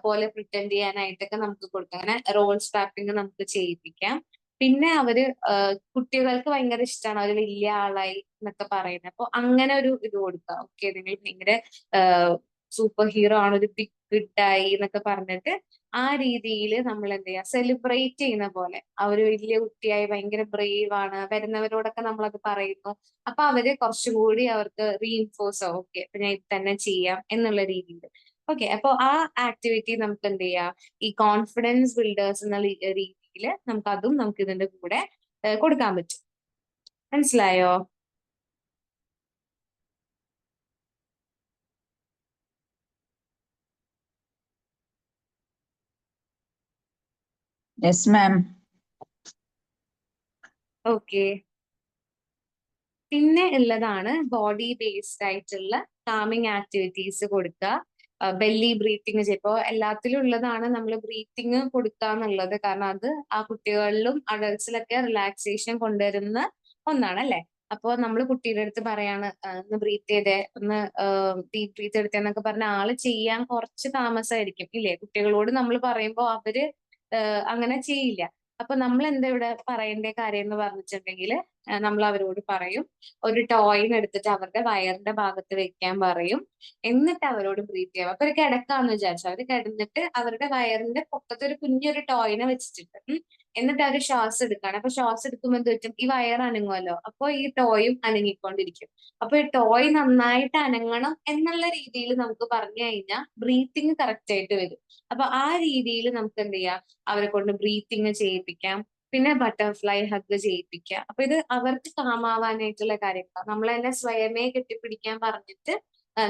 പോലെ പ്രിറ്റൻഡ് ചെയ്യാനായിട്ടൊക്കെ നമുക്ക് കൊടുക്കാം. അങ്ങനെ റോൾ സ്വാപ്പിംഗ് നമുക്ക് ചെയ്യിപ്പിക്കാം. പിന്നെ അവര് കുട്ടികൾക്ക് ഭയങ്കര ഇഷ്ടമാണ് അവര് വലിയ ആളായി എന്നൊക്കെ പറയുന്നത്. അപ്പൊ അങ്ങനെ ഒരു ഇത് കൊടുക്കാം. ഓക്കെ, നിങ്ങൾ ഭയങ്കര സൂപ്പർ ഹീറോ ആണ്, ഒരു ബിഗ് ഗുഡായി എന്നൊക്കെ പറഞ്ഞിട്ട് ആ രീതിയിൽ നമ്മൾ എന്ത് ചെയ്യുക, സെലിബ്രേറ്റ് ചെയ്യുന്ന പോലെ. ആ ഒരു വലിയ കുട്ടിയായി ഭയങ്കര ബ്രേവ് ആണ്, വരുന്നവരോടൊക്കെ നമ്മളത് പറയുന്നു. അപ്പൊ അവര് കുറച്ചും കൂടി അവർക്ക് റീഇൻഫോഴ്സ് ആവും. ഓക്കെ, അപ്പൊ ഞാൻ ഇത് തന്നെ ചെയ്യാം എന്നുള്ള രീതിയിൽ. ഓക്കെ, അപ്പൊ ആ ആക്ടിവിറ്റി നമുക്ക് എന്ത് ചെയ്യാം, ഈ കോൺഫിഡൻസ് ബിൽഡേഴ്സ് എന്നുള്ള രീതിയിൽ നമുക്ക് അതും നമുക്ക് ഇതിന്റെ കൂടെ കൊടുക്കാൻ പറ്റും. മനസ്സിലായോ? Yes ma'am. ഓക്കെ, പിന്നെ ഉള്ളതാണ് ബോഡി ബേസ്ഡ് ആയിട്ടുള്ള കാമിങ് ആക്ടിവിറ്റീസ് കൊടുക്കുക. ബെല്ലി ബ്രീത്തിങ് ചെയ്യപ്പോ എല്ലാത്തിലും ഉള്ളതാണ് നമ്മൾ ബ്രീത്തിങ് കൊടുക്കുക എന്നുള്ളത്. കാരണം അത് ആ കുട്ടികളിലും അഡൾട്ട്സിലൊക്കെ റിലാക്സേഷൻ കൊണ്ടുവരുന്ന ഒന്നാണ് അല്ലെ. അപ്പൊ നമ്മൾ കുട്ടിയുടെ അടുത്ത് പറയാണ് ഒന്ന് ബ്രീത്ത് ചെയ്തേ, ഒന്ന് ഡീപ് ബ്രീത്ത് എടുത്തേന്നൊക്കെ പറഞ്ഞ ആള് ചെയ്യാൻ കുറച്ച് താമസമായിരിക്കും ഇല്ലേ. കുട്ടികളോട് നമ്മൾ പറയുമ്പോൾ അവര് അങ്ങനെ ചെയ്യില്ല. അപ്പൊ നമ്മൾ എന്താ ഇവിടെ പറയേണ്ട കാര്യം എന്ന് പറഞ്ഞിട്ടുണ്ടെങ്കിൽ നമ്മൾ അവരോട് പറയും, ഒരു ടോയിന് എടുത്തിട്ട് അവരുടെ വയറിന്റെ ഭാഗത്ത് വെക്കാൻ പറയും. എന്നിട്ട് അവരോട് ബ്രീത്ത് ചെയ്യാം. അപ്പൊ ഒരു കിടക്കാന്ന് വിചാരിച്ചു, അവര് കിടന്നിട്ട് അവരുടെ വയറിന്റെ പൊക്കത്ത് ഒരു കുഞ്ഞൊരു ടോയിനെ വെച്ചിട്ടുണ്ട്. എന്നിട്ട് അവര് ശ്വാസം എടുക്കുകയാണ്. അപ്പൊ ശ്വാസം എടുക്കുമ്പോൾ എന്ത് പറ്റും, ഈ വയർ അനങ്ങുമല്ലോ, അപ്പൊ ഈ ടോയും അനങ്ങിക്കൊണ്ടിരിക്കും. അപ്പൊ ഈ ടോയ് നന്നായിട്ട് അനങ്ങണം എന്നുള്ള രീതിയിൽ നമുക്ക് പറഞ്ഞു കഴിഞ്ഞാൽ ബ്രീത്തിങ് കറക്റ്റ് ആയിട്ട് വരും. അപ്പൊ ആ രീതിയിൽ നമുക്ക് എന്ത് ചെയ്യാം, അവരെ കൊണ്ട് ബ്രീത്തിങ് ചെയ്യിപ്പിക്കാം. പിന്നെ ബട്ടർഫ്ലൈ ഹഗ് ചെയ്യിപ്പിക്കുക. അപ്പൊ ഇത് അവർക്ക് കാമാവാനായിട്ടുള്ള കാര്യങ്ങളാണ്. നമ്മൾ തന്നെ സ്വയമേ കെട്ടിപ്പിടിക്കാൻ പറഞ്ഞിട്ട്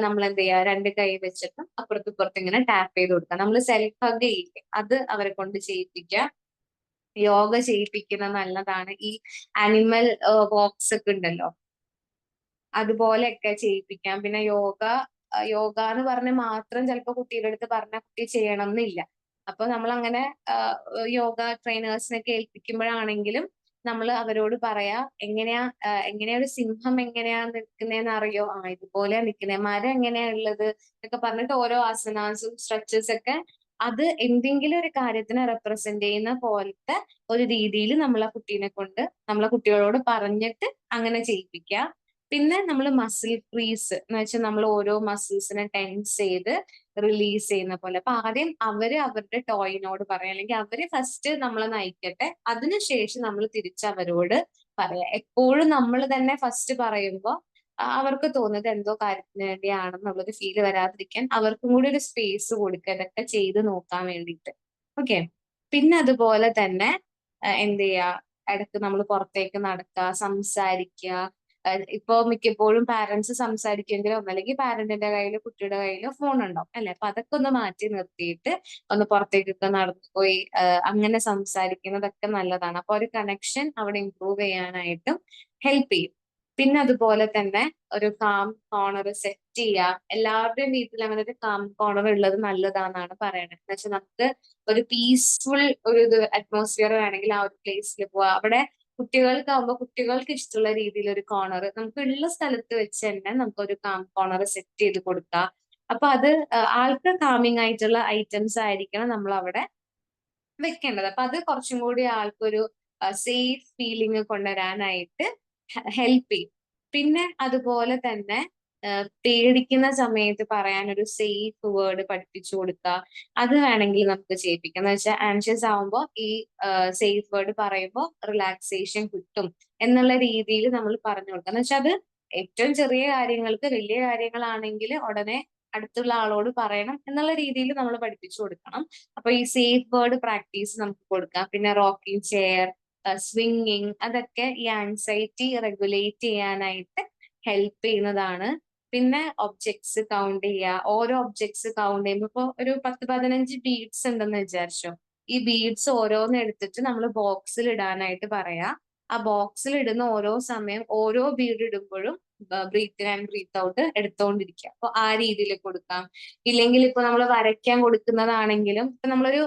നമ്മൾ എന്ത് ചെയ്യുക, രണ്ട് കൈ വെച്ചിട്ട് അപ്പുറത്തും ഇപ്പുറത്തും ഇങ്ങനെ ടാപ്പ് ചെയ്ത് കൊടുക്കുക. നമ്മൾ സെൽഫ് ഹഗ് ചെയ്യില്ലേ, അത് അവരെ കൊണ്ട് ചെയ്യിപ്പിക്കുക. യോഗ ചെയ്യിപ്പിക്കുന്നത് നല്ലതാണ്. ഈ ആനിമൽ വാക്സ് ഒക്കെ ഉണ്ടല്ലോ, അതുപോലെയൊക്കെ ചെയ്യിപ്പിക്കാം. പിന്നെ യോഗ എന്ന് പറഞ്ഞ് മാത്രം ചിലപ്പോൾ കുട്ടിയുടെ അടുത്ത് പറഞ്ഞ കുട്ടി ചെയ്യണം എന്നില്ല. അപ്പൊ നമ്മൾ അങ്ങനെ യോഗ ട്രെയിനേഴ്സിനൊക്കെ ഏൽപ്പിക്കുമ്പോഴാണെങ്കിലും നമ്മൾ അവരോട് പറയാ, എങ്ങനെയാ ഒരു സിംഹം എങ്ങനെയാ നിൽക്കുന്നതെന്ന് അറിയോ, ഇതുപോലെ നിൽക്കുന്നേ, മരം എങ്ങനെയാ ഉള്ളത് എന്നൊക്കെ പറഞ്ഞിട്ട് ഓരോ ആസനാസും സ്ട്രെച്ചസ് ഒക്കെ അത് എന്തെങ്കിലും ഒരു കാര്യത്തിനെ റെപ്രസെന്റ് ചെയ്യുന്ന പോലത്തെ ഒരു രീതിയിൽ നമ്മളെ കുട്ടികളോട് പറഞ്ഞിട്ട് അങ്ങനെ ചെയ്യിപ്പിക്കുക. പിന്നെ നമ്മൾ മസിൽ ഫ്രീസ് എന്ന് വെച്ചാൽ നമ്മൾ ഓരോ മസിൽസിനെ ടെൻസ് ചെയ്ത് റിലീസ് ചെയ്യുന്ന പോലെ. അപ്പൊ ആദ്യം അവര് അവരുടെ ടോയിനോട് പറയാം, അല്ലെങ്കിൽ അവര് ഫസ്റ്റ് നമ്മളെ നയിക്കട്ടെ, അതിനുശേഷം നമ്മൾ തിരിച്ച് അവരോട് പറയാം. എപ്പോഴും നമ്മൾ തന്നെ ഫസ്റ്റ് പറയുമ്പോൾ അവർക്ക് തോന്നുന്നത് എന്തോ കാര്യത്തിന് വേണ്ടിയാണെന്നുള്ളത് ഫീല് വരാതിരിക്കാൻ അവർക്കും കൂടി ഒരു സ്പേസ് കൊടുക്കുക, ഇതൊക്കെ ചെയ്ത് നോക്കാൻ വേണ്ടിയിട്ട്. ഓക്കെ, പിന്നെ അതുപോലെ തന്നെ എന്ത് ചെയ്യുക, ഇടയ്ക്ക് നമ്മൾ പുറത്തേക്ക് നടക്കുക, സംസാരിക്കുക. ഇപ്പൊ മിക്കപ്പോഴും പാരന്റ്സ് സംസാരിക്കുമെങ്കിലും ഒന്നല്ലെങ്കിൽ പാരന്റിന്റെ കയ്യിലോ കുട്ടിയുടെ കയ്യിലോ ഫോൺ ഉണ്ടാവും അല്ലെ. അപ്പൊ അതൊക്കെ ഒന്ന് മാറ്റി നിർത്തിയിട്ട് ഒന്ന് പുറത്തേക്കൊക്കെ നടന്നു പോയി അങ്ങനെ സംസാരിക്കുന്നതൊക്കെ നല്ലതാണ്. അപ്പൊ ഒരു കണക്ഷൻ അവിടെ ഇമ്പ്രൂവ് ചെയ്യാനായിട്ടും ഹെൽപ്പ് ചെയ്യും. പിന്നെ അതുപോലെ തന്നെ ഒരു കാം കോർണർ സെറ്റ് ചെയ്യുക. എല്ലാവരുടെയും വീട്ടിൽ അങ്ങനെ ഒരു കാം കോർണർ ഉള്ളത് നല്ലതാണെന്നാണ് പറയണത്. എന്ന് വെച്ചാൽ നമുക്ക് ഒരു പീസ്ഫുൾ ഒരു ഇത് അറ്റ്മോസ്ഫിയർ വേണമെങ്കിൽ ആ ഒരു പ്ലേസിൽ പോവാ. അവിടെ കുട്ടികൾക്കാവുമ്പോൾ കുട്ടികൾക്ക് ഇഷ്ടമുള്ള രീതിയിൽ ഒരു കോർണർ നമുക്ക് ഉള്ള സ്ഥലത്ത് വെച്ച് തന്നെ നമുക്കൊരു കാം കോർണർ സെറ്റ് ചെയ്ത് കൊടുക്കാം. അപ്പൊ അത് ആൾക്ക് കാമിങ് ആയിട്ടുള്ള ഐറ്റംസ് ആയിരിക്കണം നമ്മൾ അവിടെ വെക്കേണ്ടത്. അപ്പൊ അത് കുറച്ചും കൂടി ആൾക്കൊരു സേഫ് ഫീലിംഗ് കൊണ്ടുവരാനായിട്ട് ഹെൽപ്പ് ചെയ്യും. പിന്നെ അതുപോലെ തന്നെ പേടിക്കുന്ന സമയത്ത് പറയാൻ ഒരു സേഫ് വേർഡ് പഠിപ്പിച്ചു കൊടുക്കുക. അത് വേണമെങ്കിൽ നമുക്ക് ചെയ്യിപ്പിക്കാം. എന്ന് വെച്ചാൽ ആൻഷ്യസ് ആവുമ്പോൾ ഈ സേഫ് വേർഡ് പറയുമ്പോൾ റിലാക്സേഷൻ കിട്ടും എന്നുള്ള രീതിയിൽ നമ്മൾ പറഞ്ഞു കൊടുക്കുക. എന്ന് വെച്ചാൽ അത് ഏറ്റവും ചെറിയ കാര്യങ്ങൾക്ക്, വലിയ കാര്യങ്ങളാണെങ്കിൽ ഉടനെ അടുത്തുള്ള ആളോട് പറയണം എന്നുള്ള രീതിയിൽ നമ്മൾ പഠിപ്പിച്ചു കൊടുക്കണം. അപ്പൊ ഈ സേഫ് വേർഡ് പ്രാക്ടീസ് നമുക്ക് കൊടുക്കാം. പിന്നെ റോക്കിംഗ് ചെയർ, സ്വിങ്ങിങ്, അതൊക്കെ ഈ ആൻസൈറ്റി റെഗുലേറ്റ് ചെയ്യാനായിട്ട് ഹെൽപ്പ് ചെയ്യുന്നതാണ്. പിന്നെ ഒബ്ജക്ട്സ് കൗണ്ട് ചെയ്യുക. ഓരോ ഒബ്ജക്ട്സ് കൗണ്ട് ചെയ്യുമ്പോൾ ഇപ്പൊ ഒരു 10-15 ബീഡ്സ് ഉണ്ടെന്ന് വിചാരിച്ചോ. ഈ ബീഡ്സ് ഓരോന്ന് എടുത്തിട്ട് നമ്മൾ ബോക്സിൽ ഇടാനായിട്ട് പറയാ. ആ ബോക്സിൽ ഇടുന്ന ഓരോ സമയം ഓരോ ബീഡ് ഇടുമ്പോഴും breathe in and breathe out എടുത്തോണ്ടിരിക്കുക. അപ്പൊ ആ രീതിയിൽ കൊടുക്കാം. ഇല്ലെങ്കിൽ ഇപ്പൊ നമ്മൾ വരയ്ക്കാൻ കൊടുക്കുന്നതാണെങ്കിലും ഇപ്പൊ നമ്മളൊരു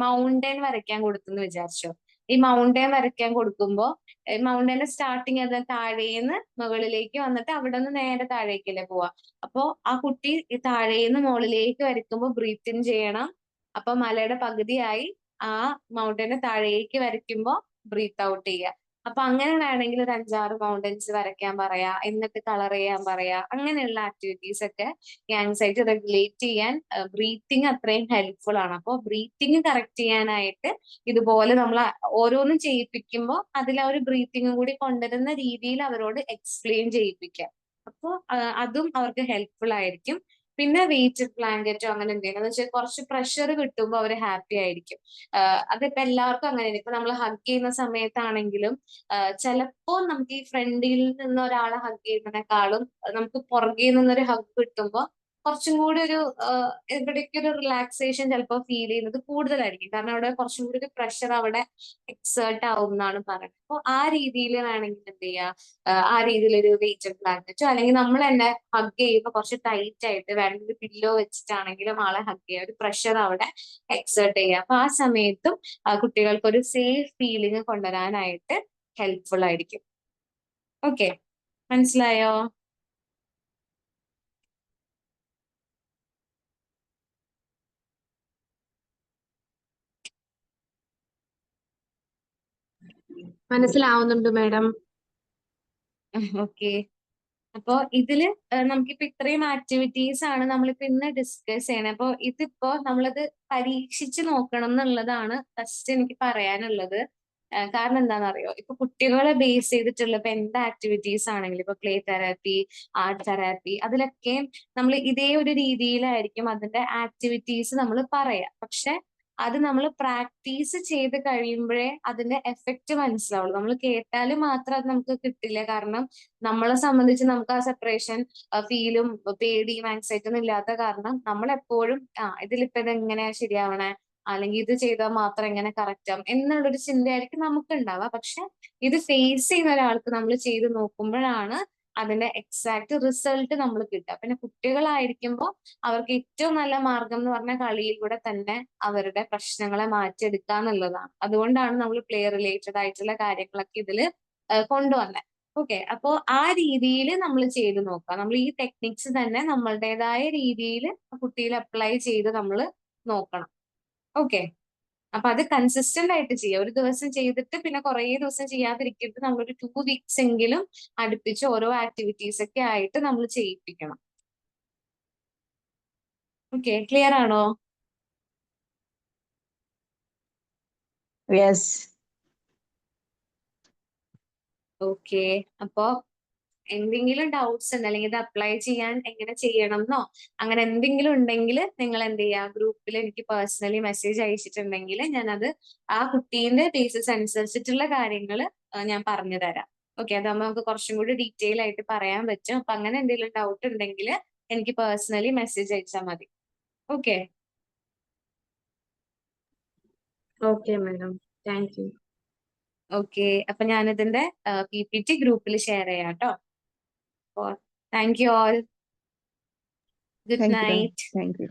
മൗണ്ടൻ വരയ്ക്കാൻ കൊടുത്തെന്ന് വിചാരിച്ചോ. ഈ മൗണ്ടൻ വരയ്ക്കാൻ കൊടുക്കുമ്പോൾ മൗണ്ടന്റെ സ്റ്റാർട്ടിങ് അത് താഴേന്ന് മുകളിലേക്ക് വന്നിട്ട് അവിടെ നിന്ന് നേരെ താഴേക്കല്ലേ പോവാ. അപ്പോ ആ കുട്ടി ഈ താഴേന്ന് മുകളിലേക്ക് വരയ്ക്കുമ്പോൾ ബ്രീത്ത് ഇൻ ചെയ്യണം. അപ്പൊ മലയുടെ പകുതിയായി ആ മൗണ്ടന്റെ താഴേക്ക് വരയ്ക്കുമ്പോൾ ബ്രീത്ത് ഔട്ട് ചെയ്യുക. അപ്പൊ അങ്ങനെ വേണമെങ്കിൽ ഒരു 5-6 മൗണ്ടൻസ് വരയ്ക്കാൻ പറയാ, എന്നിട്ട് കളർ ചെയ്യാൻ പറയാ. അങ്ങനെയുള്ള ആക്ടിവിറ്റീസ് ഒക്കെ ഈ ആൻസൈറ്റി റെഗുലേറ്റ് ചെയ്യാൻ ബ്രീത്തിങ് അത്രയും ഹെൽപ്ഫുൾ ആണ്. അപ്പോൾ ബ്രീത്തിങ് കറക്റ്റ് ചെയ്യാനായിട്ട് ഇതുപോലെ നമ്മൾ ഓരോന്നും ചെയ്യിപ്പിക്കുമ്പോൾ അതിൽ ആ ഒരു ബ്രീത്തിങ്ങും കൂടി കൊണ്ടുവരുന്ന രീതിയിൽ അവരോട് എക്സ്പ്ലെയിൻ ചെയ്യിപ്പിക്കുക. അപ്പോൾ അതും അവർക്ക് ഹെൽപ്ഫുൾ ആയിരിക്കും. പിന്നെ വെയിറ്റഡ് ബ്ലാങ്കറ്റോ അങ്ങനെ എന്തെങ്കിലും എന്ന് വെച്ചാൽ കുറച്ച് പ്രഷർ കിട്ടുമ്പോൾ അവർ ഹാപ്പി ആയിരിക്കും. അതിപ്പോ എല്ലാവർക്കും അങ്ങനെയാണ്. ഇപ്പൊ നമ്മൾ ഹഗ് ചെയ്യുന്ന സമയത്താണെങ്കിലും ചിലപ്പോ നമുക്ക് ഈ ഫ്രണ്ടിൽ നിന്ന് ഒരാളെ ഹഗ് ചെയ്യുന്നതിനേക്കാളും നമുക്ക് പുറകെ നിന്നൊരു ഹഗ് കിട്ടുമ്പോൾ കുറച്ചും കൂടി ഒരു എവിടേക്ക് ഒരു റിലാക്സേഷൻ ചിലപ്പോൾ ഫീൽ ചെയ്യുന്നത് കൂടുതലായിരിക്കും. കാരണം അവിടെ കുറച്ചും കൂടി ഒരു പ്രഷർ അവിടെ എക്സേർട്ട് ആവും എന്നാണ് പറയുന്നത്. അപ്പോൾ ആ രീതിയിൽ വേണമെങ്കിൽ എന്ത് ചെയ്യാ, ആ രീതിയിൽ ഒരു വെയിറ്റഡ് ബ്ലാങ്കറ്റോ അല്ലെങ്കിൽ നമ്മൾ തന്നെ ഹഗ് ചെയ്യുമ്പോൾ കുറച്ച് ടൈറ്റ് ആയിട്ട് വേണമെങ്കിൽ പില്ലോ വെച്ചിട്ടാണെങ്കിലും ആളെ ഹഗ് ചെയ്യുക, ഒരു പ്രഷർ അവിടെ എക്സേർട്ട് ചെയ്യുക. അപ്പൊ ആ സമയത്തും കുട്ടികൾക്ക് ഒരു സേഫ് ഫീലിംഗ് കൊണ്ടുവരാനായിട്ട് ഹെൽപ്ഫുൾ ആയിരിക്കും. ഓക്കെ, മനസ്സിലായോ? മനസ്സിലാവുന്നുണ്ട് മാഡം. ഓക്കെ, അപ്പോ ഇതില് നമുക്കിപ്പോ ഇത്രയും ആക്ടിവിറ്റീസ് ആണ് നമ്മളിപ്പോ ഇന്ന് ഡിസ്കസ് ചെയ്യണത്. അപ്പൊ ഇതിപ്പോ നമ്മളത് പരീക്ഷിച്ച് നോക്കണം എന്നുള്ളതാണ് ഫസ്റ്റ് എനിക്ക് പറയാനുള്ളത്. കാരണം എന്താണെന്നറിയോ, ഇപ്പൊ കുട്ടികളെ ബേസ് ചെയ്തിട്ടുള്ള ഇപ്പൊ എന്ത് ആക്ടിവിറ്റീസ് ആണെങ്കിലും ഇപ്പൊ പ്ലേ തെറാപ്പി, ആർട്ട് തെറാപ്പി, അതിലൊക്കെ നമ്മൾ ഇതേ ഒരു രീതിയിലായിരിക്കും അതിന്റെ ആക്ടിവിറ്റീസ് നമ്മൾ പറയാം. പക്ഷെ അത് നമ്മൾ പ്രാക്ടീസ് ചെയ്ത് കഴിയുമ്പോഴേ അതിന്റെ എഫക്റ്റ് മനസ്സിലാവുള്ളൂ. നമ്മൾ കേട്ടാൽ മാത്രം അത് നമുക്ക് കിട്ടില്ല. കാരണം നമ്മളെ സംബന്ധിച്ച് നമുക്ക് ആ സെപ്പറേഷൻ ഫീലും പേടിയും ആങ്സൈറ്റി ഒന്നും ഇല്ലാത്ത കാരണം നമ്മൾ എപ്പോഴും ഇതിലിപ്പോ ഇത് എങ്ങനെയാ ശരിയാവണേ, അല്ലെങ്കിൽ ഇത് ചെയ്താൽ മാത്രം എങ്ങനെ കറക്റ്റ് ആവും എന്നുള്ളൊരു ചിന്തയായിരിക്കും നമുക്ക് ഉണ്ടാവുക. പക്ഷെ ഇത് ഫേസ് ചെയ്യുന്ന ഒരാൾക്ക് നമ്മൾ ചെയ്ത് നോക്കുമ്പോഴാണ് അതിന്റെ എക്സാക്ട് റിസൾട്ട് നമ്മൾ കിട്ടുക. പിന്നെ കുട്ടികളായിരിക്കുമ്പോൾ അവർക്ക് ഏറ്റവും നല്ല മാർഗം എന്ന് പറഞ്ഞാൽ കളിയിലൂടെ തന്നെ അവരുടെ പ്രശ്നങ്ങളെ മാറ്റിയെടുക്കുക എന്നുള്ളതാണ്. അതുകൊണ്ടാണ് നമ്മൾ പ്ലേ റിലേറ്റഡ് ആയിട്ടുള്ള കാര്യങ്ങളൊക്കെ ഇതിൽ കൊണ്ടുവന്നത്. ഓക്കെ, അപ്പോ ആ രീതിയിൽ നമ്മൾ ചെയ്ത് നോക്കാം. നമ്മൾ ഈ ടെക്നിക്സ് തന്നെ നമ്മളുടേതായ രീതിയിൽ കുട്ടിയിൽ അപ്ലൈ ചെയ്ത് നമ്മൾ നോക്കണം. ഓക്കെ, അപ്പൊ അത് കൺസിസ്റ്റന്റ് ആയിട്ട് ചെയ്യുക. ഒരു ദിവസം ചെയ്തിട്ട് പിന്നെ കുറേ ദിവസം ചെയ്യാതിരിക്കരുത്. നമ്മളൊരു 2 വീക്സ് എങ്കിലും അടുപ്പിച്ച് ഓരോ ആക്ടിവിറ്റീസ് ഒക്കെ ആയിട്ട് നമ്മൾ ചെയ്യിപ്പിക്കണം. ഓക്കെ, ക്ലിയർ ആണോ? യെസ്. ഓക്കെ, അപ്പോ എന്തെങ്കിലും ഡൗട്ട്സ് ഉണ്ട് അല്ലെങ്കിൽ ഇത് അപ്ലൈ ചെയ്യാൻ എങ്ങനെ ചെയ്യണം എന്നോ അങ്ങനെ എന്തെങ്കിലും ഉണ്ടെങ്കിൽ നിങ്ങൾ എന്ത് ചെയ്യുക, ഗ്രൂപ്പിൽ എനിക്ക് പേഴ്സണലി മെസ്സേജ് അയച്ചിട്ടുണ്ടെങ്കിൽ ഞാനത് ആ കുട്ടീന്റെ ബേസിസ് അനുസരിച്ചിട്ടുള്ള കാര്യങ്ങൾ ഞാൻ പറഞ്ഞു തരാം. ഓക്കെ, അതാകുമ്പോൾ നമുക്ക് കുറച്ചും കൂടി ഡീറ്റെയിൽ ആയിട്ട് പറയാൻ പറ്റും. അപ്പൊ അങ്ങനെ എന്തെങ്കിലും ഡൗട്ട് ഉണ്ടെങ്കിൽ എനിക്ക് പേഴ്സണലി മെസ്സേജ് അയച്ചാൽ മതി. Okay. Okay madam, thank you. Okay, അപ്പൊ ഞാനിതിന്റെ PPT ഗ്രൂപ്പിൽ ഷെയർ ചെയ്യാം കേട്ടോ. Thank you all. Good thank you. Night. Thank you.